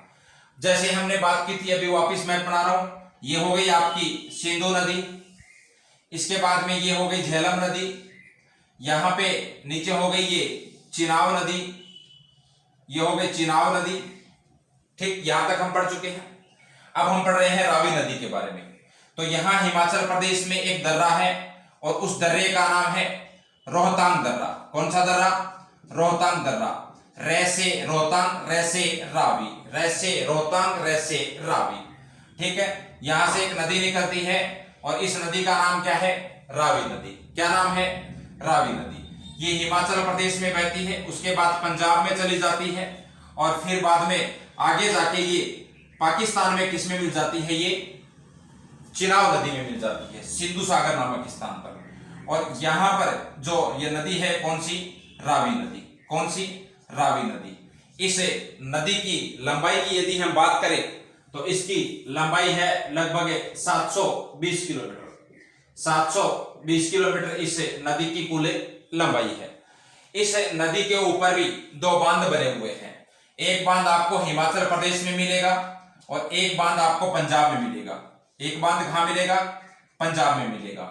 जैसे हमने बात की थी, अभी वापिस मैं बना रहा हूं, ये हो गई आपकी सिंधु नदी, इसके बाद में ये हो गई झेलम नदी, यहां पे नीचे हो गई ये चिनाब नदी, ये हो गई चिनाब नदी। ठीक, यहां तक हम पढ़ चुके हैं। अब हम पढ़ रहे हैं रावी नदी के बारे में। तो यहां हिमाचल प्रदेश में एक दर्रा है और उस दर्रे का नाम है रोहतांग दर्रा। कौन सा दर्रा? रोहतांग दर्रा। रैसे रोहतांग, रैसे रावी, रैसे रोहतांग, रैसे रावी। ठीक है, यहां से एक नदी निकलती है और इस नदी का नाम क्या है? रावी नदी। क्या नाम है? रावी नदी। ये हिमाचल प्रदेश में बहती है, उसके बाद पंजाब में चली जाती है, और फिर बाद में आगे जाके ये पाकिस्तान में किस में मिल जाती है? ये चिनाब नदी में मिल जाती है, सिंधु सागर नामक स्थान पर। और यहां पर जो ये नदी है, कौन सी? रावी नदी। कौन सी? रावी नदी। इस नदी की लंबाई की यदि हम बात करें तो इसकी लंबाई है लगभग 720 किलोमीटर। 720 किलोमीटर इस नदी की कुल लंबाई है। इस नदी के ऊपर भी 2 बांध बने हुए हैं। एक बांध आपको हिमाचल प्रदेश में मिलेगा और एक बांध आपको पंजाब में मिलेगा। एक बांध कहां मिलेगा? पंजाब में मिलेगा।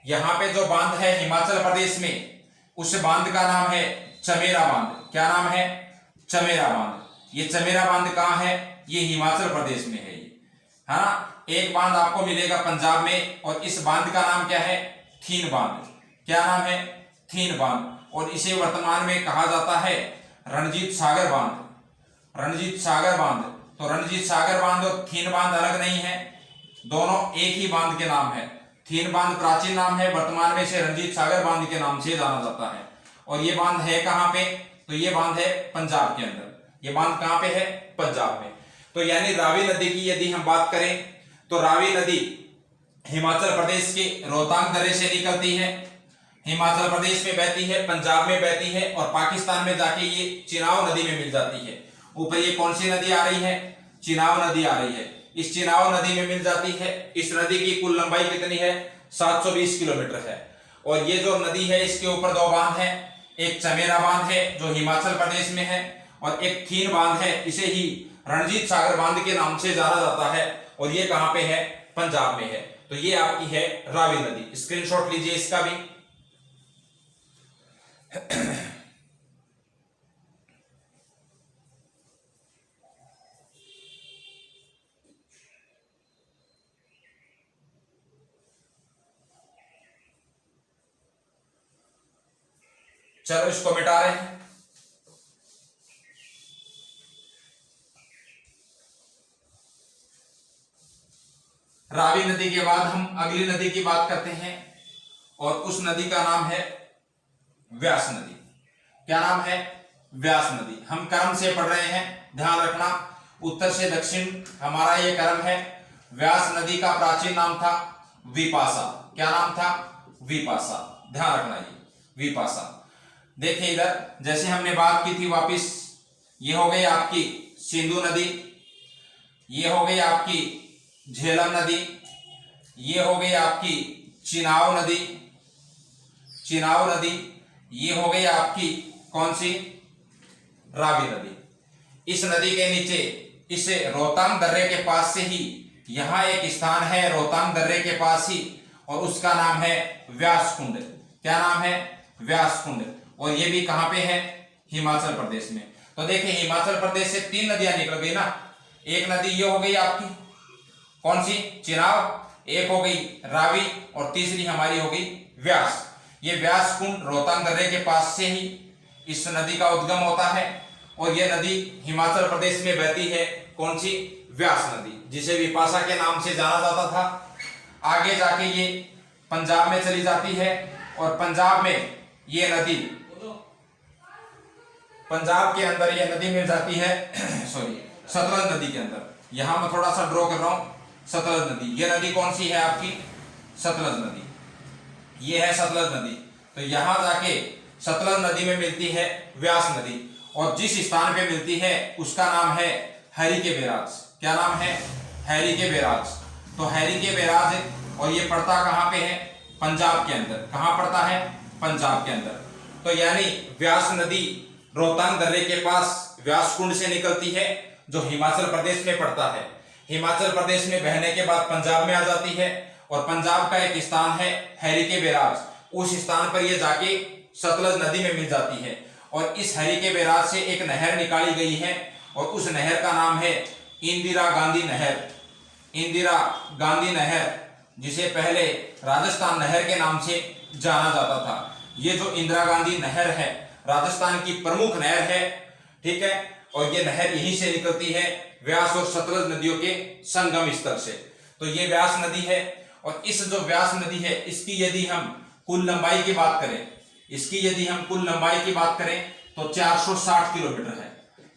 यहां पे जो बांध है हिमाचल प्रदेश में, उस बांध का नाम है चमेरा बांध। क्या नाम है? चमेरा बांध। ये चमेरा बांध कहां है? ये हिमाचल प्रदेश में है ये, हाँ। एक बांध आपको मिलेगा पंजाब में और इस बांध का नाम क्या है? थीन बांध। क्या नाम है? थीन बांध। और इसे वर्तमान में कहा जाता है रणजीत सागर बांध। रणजीत सागर बांध। तो रणजीत सागर बांध और थीन बांध अलग नहीं है, दोनों एक ही बांध के नाम है। थीन बांध प्राचीन नाम है, वर्तमान में इसे रणजीत सागर बांध के नाम से जाना जाता है। और ये बांध है कहां पे? तो ये बांध है पंजाब के अंदर। ये बांध कहां पे है? पंजाब में। तो यानी रावी नदी की यदि हम बात करें तो रावी नदी हिमाचल प्रदेश के रोहतांग दर्रे से निकलती है, हिमाचल प्रदेश में बहती है, पंजाब में बहती है और पाकिस्तान में जाके ये चिनाब नदी में मिल जाती है। ऊपर ये कौन सी नदी आ रही है? चिनाब नदी आ रही है। इस चिनाब नदी में मिल जाती है। इस नदी की कुल लंबाई कितनी है? 720 किलोमीटर है। और ये जो नदी है इसके ऊपर 2 बांध है, एक चमेरा बांध है जो हिमाचल प्रदेश में है और एक थीन बांध है, इसे ही रणजीत सागर बांध के नाम से जाना जाता है। और ये कहां पे है? पंजाब में है। तो ये आपकी है रावी नदी। स्क्रीनशॉट लीजिए इसका भी। चलो इसको मिटा रहे हैं। रावी नदी के बाद हम अगली नदी की बात करते हैं और उस नदी का नाम है व्यास नदी। क्या नाम है? व्यास नदी। हम क्रम से पढ़ रहे हैं, ध्यान रखना, उत्तर से दक्षिण हमारा ये क्रम है। व्यास नदी का प्राचीन नाम था विपाशा। क्या नाम था? विपाशा। ध्यान रखना, ये विपाशा। देखिए इधर जैसे हमने बात की थी, वापिस ये हो गई आपकी सिंधु नदी, ये हो गई आपकी झेलम नदी, ये हो गई आपकी चिनाव नदी, चिनाव नदी, ये हो गई आपकी कौन सी? रावी नदी। इस नदी के नीचे इस रोहतांग दर्रे के पास से ही यहाँ एक स्थान है, रोहतांग दर्रे के पास ही, और उसका नाम है व्यास कुंड। क्या नाम है? व्यास कुंड। और ये भी कहाँ पे है? हिमाचल प्रदेश में। तो देखिए हिमाचल प्रदेश से 3 नदियां निकल गई ना। एक नदी ये हो गई आपकी कौन सी? चिनाव, एक हो गई रावी, और तीसरी हमारी हो गई व्यास। ये व्यास कुंड रोहतांग दर्रे के पास से ही इस नदी का उद्गम होता है, और यह नदी हिमाचल प्रदेश में बहती है। कौन सी? व्यास नदी, जिसे विपाशा के नाम से जाना जाता था। आगे जाके ये पंजाब में चली जाती है, और पंजाब में ये नदी, पंजाब के अंदर ये नदी मिल जाती है सॉरी सतलज नदी के अंदर। यहां मैं थोड़ा सा ड्रॉ कर रहा हूं, सतलज नदी। ये नदी कौन सी है आपकी? सतलज नदी। ये है सतलज नदी। तो यहां जाके सतलज नदी में मिलती है व्यास नदी, और जिस स्थान पे मिलती है उसका नाम है हैरी के बैराज। क्या नाम है? हैरी के बैराज। तो हैरी के बैराज, और ये पड़ता कहां पे है? पंजाब के अंदर। कहां पड़ता है? पंजाब के अंदर। तो यानी व्यास नदी रोहतांग दर्रे के पास व्यास कुंड से निकलती है, जो हिमाचल प्रदेश में पड़ता है। हिमाचल प्रदेश में बहने के बाद पंजाब में आ जाती है, और पंजाब का एक स्थान है हैरी के बैराज। उस स्थान पर ये जाके सतलज नदी में मिल जाती है, और इस हैरी के बैराज से एक नहर निकाली गई है, और उस नहर का नाम है इंदिरा गांधी नहर। इंदिरा गांधी नहर, जिसे पहले राजस्थान नहर के नाम से जाना जाता था। ये जो इंदिरा गांधी नहर है राजस्थान की प्रमुख नहर है, ठीक है, और ये नहर यहीं से निकलती है व्यास और सतलज नदियों के संगम स्थल से। तो ये व्यास नदी है, और इस जो व्यास नदी है इसकी यदि हम कुल लंबाई की बात करें, इसकी यदि हम कुल लंबाई की बात करें तो 460 किलोमीटर है।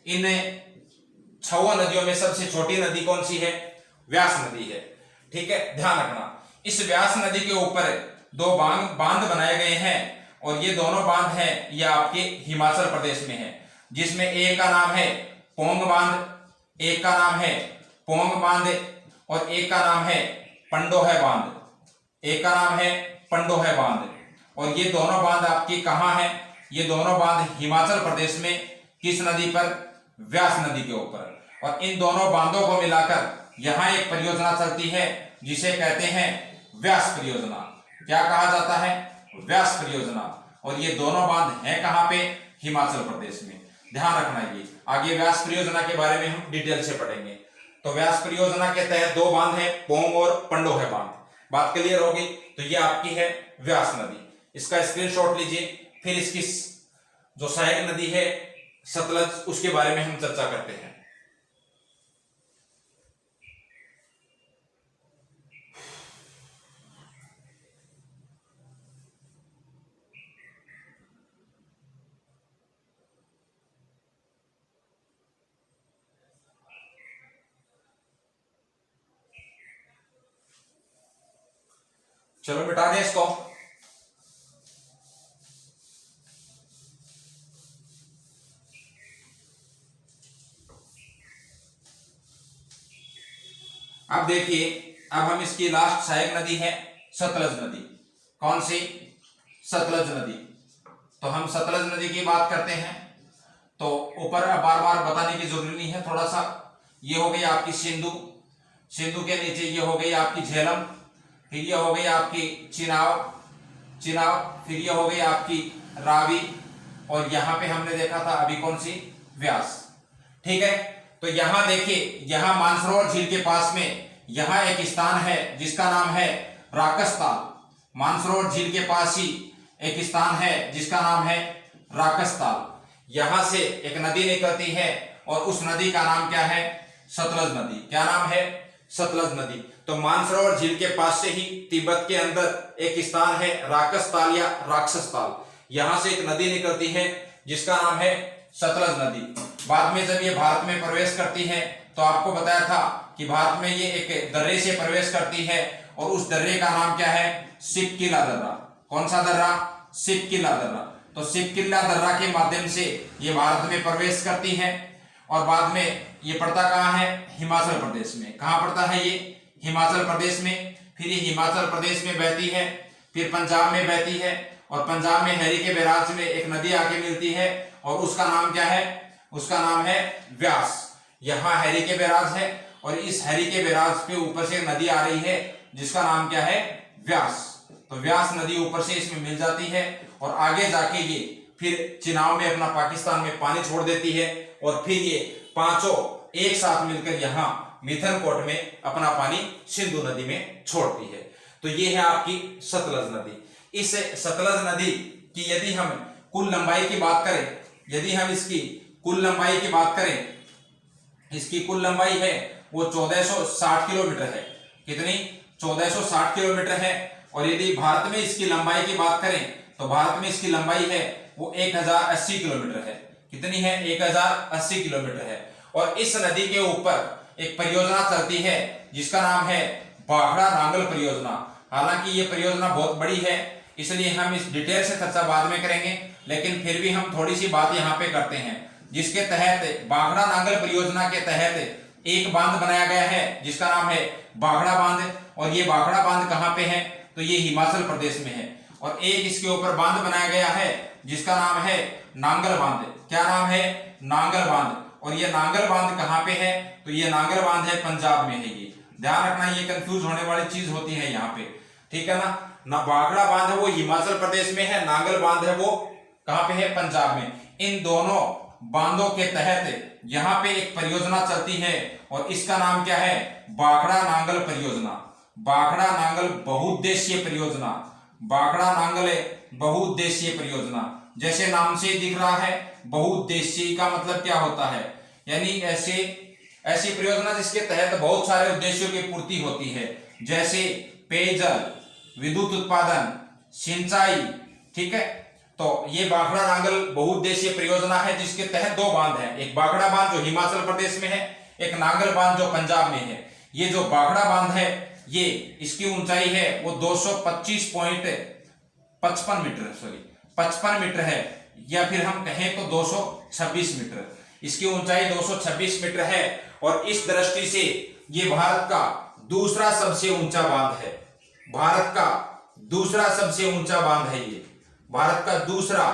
इन 6 नदियों में सबसे छोटी नदी कौन सी है? व्यास नदी है। ठीक है, ध्यान रखना। इस व्यास नदी के ऊपर 2 बांध बनाए गए हैं, और ये दोनों बांध हैं ये आपके हिमाचल प्रदेश में है, जिसमें एक का नाम है पोंग बांध, एक का नाम है पोंग बांध, और एक का नाम है पंडोह बांध। एक का नाम है पंडोह बांध। और ये दोनों बांध आपकी कहाँ है? ये दोनों बांध हिमाचल प्रदेश में। किस नदी पर? व्यास नदी के ऊपर। और इन दोनों बांधों को मिलाकर यहाँ एक परियोजना चलती है, जिसे कहते हैं व्यास परियोजना। क्या कहा जाता है? व्यास परियोजना। और ये दोनों बांध हैं कहाँ पे? हिमाचल प्रदेश में। ध्यान रखना, ये आगे व्यास परियोजना के बारे में हम डिटेल से पढ़ेंगे। तो व्यास परियोजना के तहत 2 बांध हैं, पोंग और पंडोह बांध। बात क्लियर होगी? तो ये आपकी है व्यास नदी। इसका स्क्रीनशॉट लीजिए, फिर इसकी जो सहायक नदी है सतलज, उसके बारे में हम चर्चा करते हैं। चलो मिटा दें इसको। अब देखिए, अब हम इसकी लास्ट सहायक नदी है सतलज नदी। कौन सी? सतलज नदी। तो हम सतलज नदी की बात करते हैं, तो ऊपर बार बार बताने की जरूरी नहीं है, थोड़ा सा। ये हो गई आपकी सिंधु, सिंधु के नीचे ये हो गई आपकी झेलम, फिर ये हो गई आपकी चिनाव, चिनाव, फिर ये हो गई आपकी रावी, और यहां पे हमने देखा था अभी कौन सी? व्यास। ठीक है, तो यहां देखिए, यहां मानसरोवर झील के पास में यहां एक स्थान है जिसका नाम है राकस ताल। मानसरोवर झील के पास ही एक स्थान है जिसका नाम है राकसताल। यहां से एक नदी निकलती है और उस नदी का नाम क्या है? सतलज नदी। क्या नाम है? सतलज नदी। तो मानसरोवर झील के पास से ही तिब्बत के अंदर एक स्थान है राकसताल या राक्षसताल। यहां से एक नदी निकलती है जिसका नाम है सतलज नदी। बाद में जब ये भारत में प्रवेश करती है तो आपको बताया था कि भारत में ये एक दर्रे से प्रवेश करती है और उस दर्रे का नाम क्या है? शिवकिला दर्रा। कौन सा दर्रा? शिवकिला दर्रा। तो शिवकिला दर्रा के माध्यम से ये भारत में प्रवेश करती है और बाद में ये पड़ता कहाँ है? हिमाचल प्रदेश में। कहाँ पड़ता है ये? हिमाचल प्रदेश में। फिर ये हिमाचल प्रदेश में बहती है, फिर पंजाब में बहती है और पंजाब में हैरी के बैराज में एक नदी आके मिलती है और उसका नाम क्या है? उसका नाम है व्यास। यहाँ हैरी के बैराज है और इस हैरी के बैराज के ऊपर से नदी आ रही है जिसका नाम क्या है? व्यास। तो व्यास नदी ऊपर से इसमें मिल जाती है और आगे जाके ये फिर चिनाव में अपना पाकिस्तान में पानी छोड़ देती है और फिर ये पांचों एक साथ मिलकर यहाँ मिथनकोट में अपना पानी सिंधु नदी में छोड़ती है। तो ये है आपकी सतलज नदी। इस सतलज नदी की यदि हम कुल लंबाई की बात करें, यदि हम इसकी कुल लंबाई की बात करें, इसकी कुल लंबाई है वो 1460 किलोमीटर है। कितनी? 1460 किलोमीटर है। और यदि भारत में इसकी लंबाई की बात करें तो भारत में इसकी लंबाई है वो 1080 किलोमीटर है। कितनी है? 1080 किलोमीटर है। और इस नदी के ऊपर एक परियोजना चलती है जिसका नाम है भाखड़ा नांगल परियोजना। हालांकि ये परियोजना बहुत बड़ी है इसलिए हम इस डिटेल से चर्चा बाद में करेंगे, लेकिन फिर भी हम थोड़ी सी बात यहाँ पे करते हैं। जिसके तहत भाखड़ा नांगल परियोजना के तहत एक बांध बनाया गया है जिसका नाम है भाखड़ा बांध। और ये भाखड़ा बांध कहाँ पे है? तो ये हिमाचल प्रदेश में है। और एक इसके ऊपर बांध बनाया गया है जिसका नाम है नांगल बांध। क्या नाम है? नांगल बांध। और ये नांगल बांध कहाँ पे है? तो ये नांगल बांध है पंजाब में है। ये ध्यान रखना, ये कंफ्यूज होने वाली चीज होती है यहाँ पे, ठीक है ना। भाखड़ा बांध है वो हिमाचल प्रदेश में है, नांगल बांध है वो कहाँ पे है? पंजाब में। इन दोनों बांधों के तहत यहाँ पे एक परियोजना चलती है और इसका नाम क्या है? भाखड़ा नांगल परियोजना। भाखड़ा नांगल बहुउद्देशीय परियोजना। भाखड़ा नांगल बहुउद्देशीय परियोजना। जैसे नाम से दिख रहा है बहुउद्देशीय का मतलब क्या होता है? यानी ऐसी परियोजना जिसके तहत बहुत सारे उद्देश्यों की पूर्ति होती है, जैसे पेयजल, विद्युत उत्पादन, सिंचाई, ठीक है। तो ये भाखड़ा नांगल बहुउद्देशीय परियोजना है जिसके तहत दो बांध हैं, एक भाखड़ा बांध जो हिमाचल प्रदेश में है, एक नांगल बांध जो पंजाब में है। ये जो भाखड़ा बांध है ये इसकी ऊंचाई है वो 225.55 मीटर 55 मीटर है, या फिर हम कहें तो 226 मीटर। इसकी ऊंचाई 226 मीटर है और इस दृष्टि से ये भारत का दूसरा सबसे ऊंचा बांध है। भारत का दूसरा सबसे ऊंचा बांध है ये। भारत का दूसरा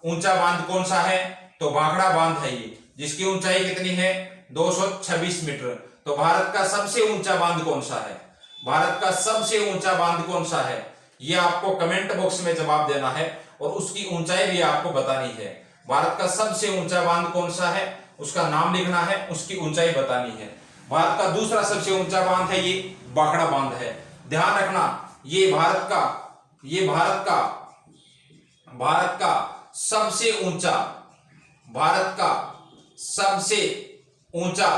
ऊंचा बांध कौन सा है? तो भाखड़ा बांध है ये, जिसकी ऊंचाई कितनी है? 226 मीटर। तो भारत का सबसे ऊंचा बांध कौन सा है? भारत का सबसे ऊंचा बांध कौन सा है? ये आपको कमेंट बॉक्स में जवाब देना है और उसकी ऊंचाई भी आपको बतानी है। भारत का सबसे ऊंचा बांध कौन सा है, उसका नाम लिखना है, उसकी ऊंचाई बतानी है। भारत का दूसरा सबसे ऊंचा बांध है ये भाखड़ा बांध है। ध्यान रखना, ये भारत का सबसे ऊंचा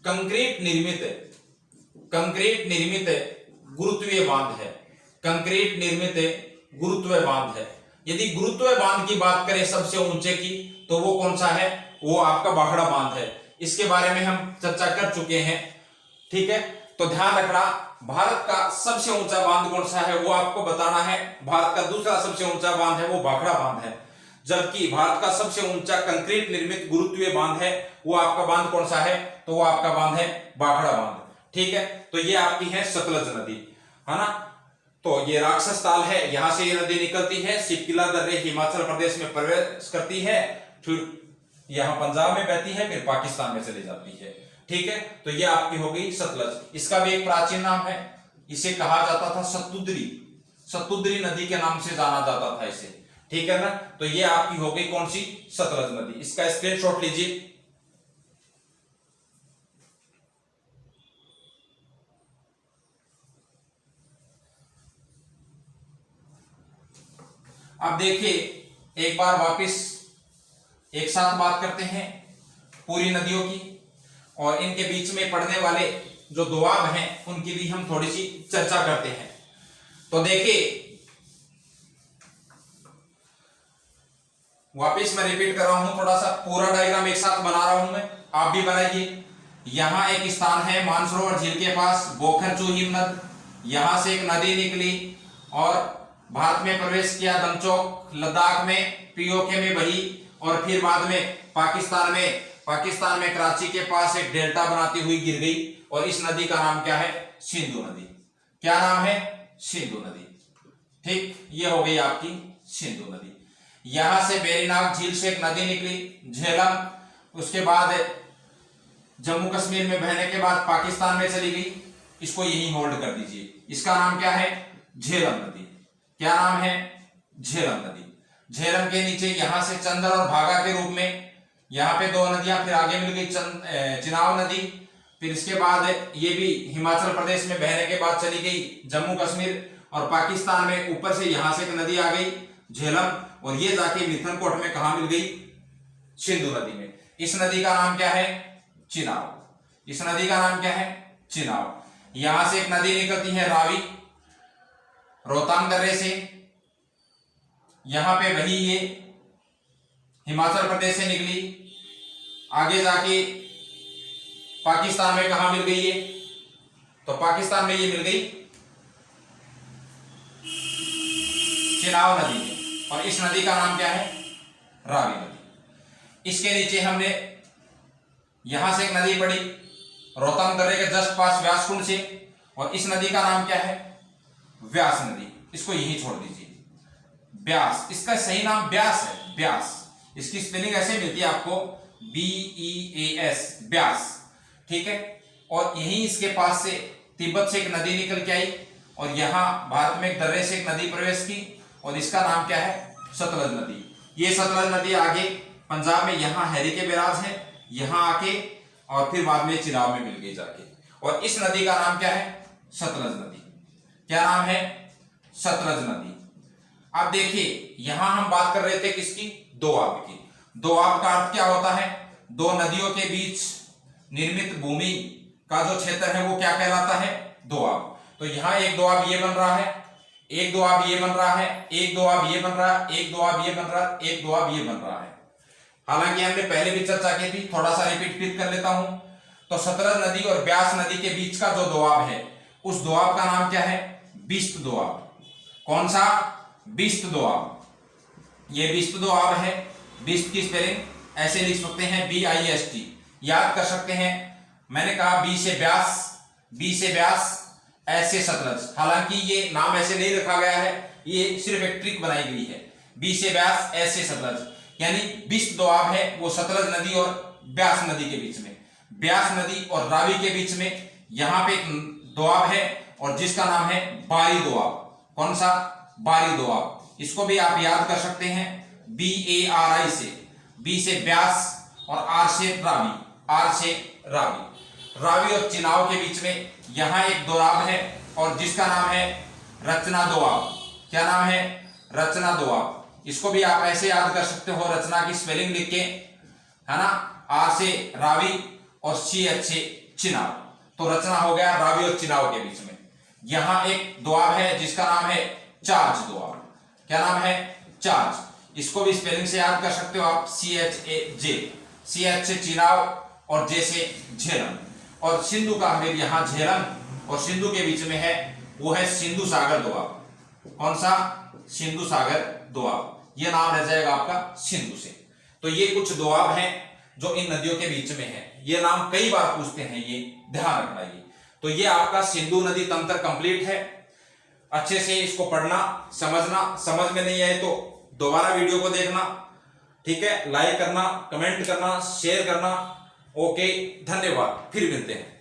कंक्रीट निर्मित गुरुत्वीय बांध है। कंक्रीट निर्मित गुरुत्वीय बांध है। यदि गुरुत्वीय बांध की बात करें सबसे ऊंचे की, तो वो कौन सा है? वो आपका भाखड़ा बांध है। इसके बारे में हम चर्चा कर चुके हैं, ठीक है। तो ध्यान रखना, भारत का सबसे ऊंचा बांध कौन सा है वो आपको बताना है। भारत का दूसरा सबसे ऊंचा बांध है वो भाखड़ा बांध है, जबकि भारत का सबसे ऊंचा कंक्रीट निर्मित गुरुत्वीय बांध है वो आपका बांध कौन सा है? तो वो आपका बांध है भाखड़ा बांध, ठीक है। तो ये आपकी है सतलज नदी, है ना। तो ये राक्षस ताल है, यहां से ये नदी निकलती है, शिवकिला दर्रे हिमाचल प्रदेश में प्रवेश करती है, फिर यहां पंजाब में बहती है, फिर पाकिस्तान में चली जाती है, ठीक है। तो ये आपकी हो गई सतलज। इसका भी एक प्राचीन नाम है, इसे कहा जाता था सतुद्री नदी के नाम से जाना जाता था इसे, ठीक है ना। तो ये आपकी हो गई कौन सी? सतलज नदी। इसका स्क्रीनशॉट लीजिए। अब देखिए एक बार वापस एक साथ बात करते हैं पूरी नदियों की, और इनके बीच में पड़ने वाले जो दोआब हैं उनकी भी हम थोड़ी सी चर्चा करते हैं। तो देखिए, वापस मैं रिपीट कर रहा हूं, थोड़ा सा पूरा डायग्राम एक साथ बना रहा हूं मैं, आप भी बनाइए। यहां एक स्थान है मानसरोवर झील के पास, बोखरचू हिमनद, यहां से एक नदी निकली और भारत में प्रवेश किया, दमचौक लद्दाख में पीओके में बही, और फिर बाद में पाकिस्तान में कराची के पास एक डेल्टा बनाती हुई गिर गई, और इस नदी का नाम क्या है? सिंधु नदी। क्या नाम है? सिंधु नदी। ठीक, ये हो गई आपकी सिंधु नदी। यहां से वेरीनाग झील से एक नदी निकली झेलम, उसके बाद जम्मू कश्मीर में बहने के बाद पाकिस्तान में चली गई, इसको यही होल्ड कर दीजिए। इसका नाम क्या है? झेलम नदी। क्या नाम है? झेलम नदी। झेलम के नीचे यहां से चंदर और भागा के रूप में यहाँ पे दो नदियां फिर आगे मिल गई, चिनाब नदी, फिर इसके बाद ये भी हिमाचल प्रदेश में बहने के बाद चली गई जम्मू कश्मीर और पाकिस्तान में, ऊपर से यहां से एक नदी आ गई झेलम, और ये जाके मिथनकोट में कहा मिल गई? सिंधु नदी में। इस नदी का नाम क्या है? चिनाब। इस नदी का नाम क्या है? चिनाब। यहां से एक नदी निकलती है रावी, रोहतांग दर्रे से, यहां पे वही ये हिमाचल प्रदेश से निकली, आगे जाके पाकिस्तान में कहा मिल गई ये? तो पाकिस्तान में ये मिल गई चिनाब नदी में, और इस नदी का नाम क्या है? रावी नदी। इसके नीचे हमने यहां से एक नदी पड़ी रोहतांग दर्रे के जस्ट पास व्यासकुंड से, और इस नदी का नाम क्या है? व्यास नदी। इसको यही छोड़ दीजिए, ब्यास। इसका सही नाम ब्यास है, ब्यास। इसकी स्पेलिंग ऐसे मिलती है आपको, BEAS, ब्यास। ठीक है, और यहीं इसके पास से तिब्बत से एक नदी निकल के आई, और यहां भारत में एक दर्रे से एक नदी प्रवेश की, और इसका नाम क्या है? सतलज नदी। ये सतलज नदी आगे पंजाब में यहां हैरी के बैराज है, यहां आके और फिर बाद में चिनाब में मिल गई जाके, और इस नदी का नाम क्या है? सतलज नदी। क्या नाम है? सतलज नदी। अब देखिए, यहां हम बात कर रहे थे किसकी? दोआब की। दोआब का अर्थ क्या होता है? दो नदियों के बीच निर्मित भूमि का जो क्षेत्र है वो क्या कहलाता है? दोआब। तो यहां एक दोआब ये बन रहा है, एक दोआब ये बन रहा है, एक दोआब ये बन रहा है, एक दोआब ये बन रहा है, एक दोआब ये बन रहा है। हालांकि हमने पहले भी चर्चा की थी, थोड़ा सा रिपीट कर लेता हूं। तो सतलज नदी और ब्यास नदी के बीच का जो दोआब है, उस दोआब का नाम क्या है? बिस्त दोआब। कौन सा? बिस्त दोआब। ये बिस्त दोआब है। बिस्त की स्पेलिंग ऐसे लिख सकते हैं, BIST, याद कर सकते हैं। मैंने कहा बी से ब्यास, बी से ब्यास, ऐसे सतलज। हालांकि ये नाम ऐसे नहीं रखा गया है, ये सिर्फ एक ट्रिक बनाई गई है। बी से ब्यास, ऐसे सतलज, यानी बिस्त दोआब है वो सतलज नदी और ब्यास नदी के बीच में। ब्यास नदी और रावी के बीच में यहां पे एक दोआब है, और जिसका नाम है बारी दोआब। कौन सा? बारी दोआब। इसको भी आप याद कर सकते हैं, BARI से, बी से ब्यास और आर से रावी, आर से रावी। रावी और चिनाब के बीच में यहां एक दोआब है, और जिसका नाम है रचना दोआब। क्या नाम है? रचना दोआब। इसको भी आप ऐसे याद कर सकते हो, रचना की स्पेलिंग लिख के, है ना, आर से रावी और CH से चिनाब। तो रचना हो गया रावी और चिनाब के बीच में। यहां एक दोआब है जिसका नाम है चार्ज दोआब। क्या नाम है? चार्ज। इसको भी स्पेलिंग से याद कर सकते हो आप, CHAJ, CH से चिनाब और J से झेलम। और सिंधु का हमें यहां झेलम और सिंधु के बीच में है, वो है सिंधु सागर दोआब। कौन सा? सिंधु सागर दोआब। ये नाम रह जाएगा आपका सिंधु से। तो ये कुछ दोआब हैं जो इन नदियों के बीच में है। ये नाम कई बार पूछते हैं, ये ध्यान रखना। ये तो ये आपका सिंधु नदी तंत्र कंप्लीट है। अच्छे से इसको पढ़ना, समझना। समझ में नहीं आए तो दोबारा वीडियो को देखना। ठीक है, लाइक करना, कमेंट करना, शेयर करना। ओके, धन्यवाद। फिर मिलते हैं।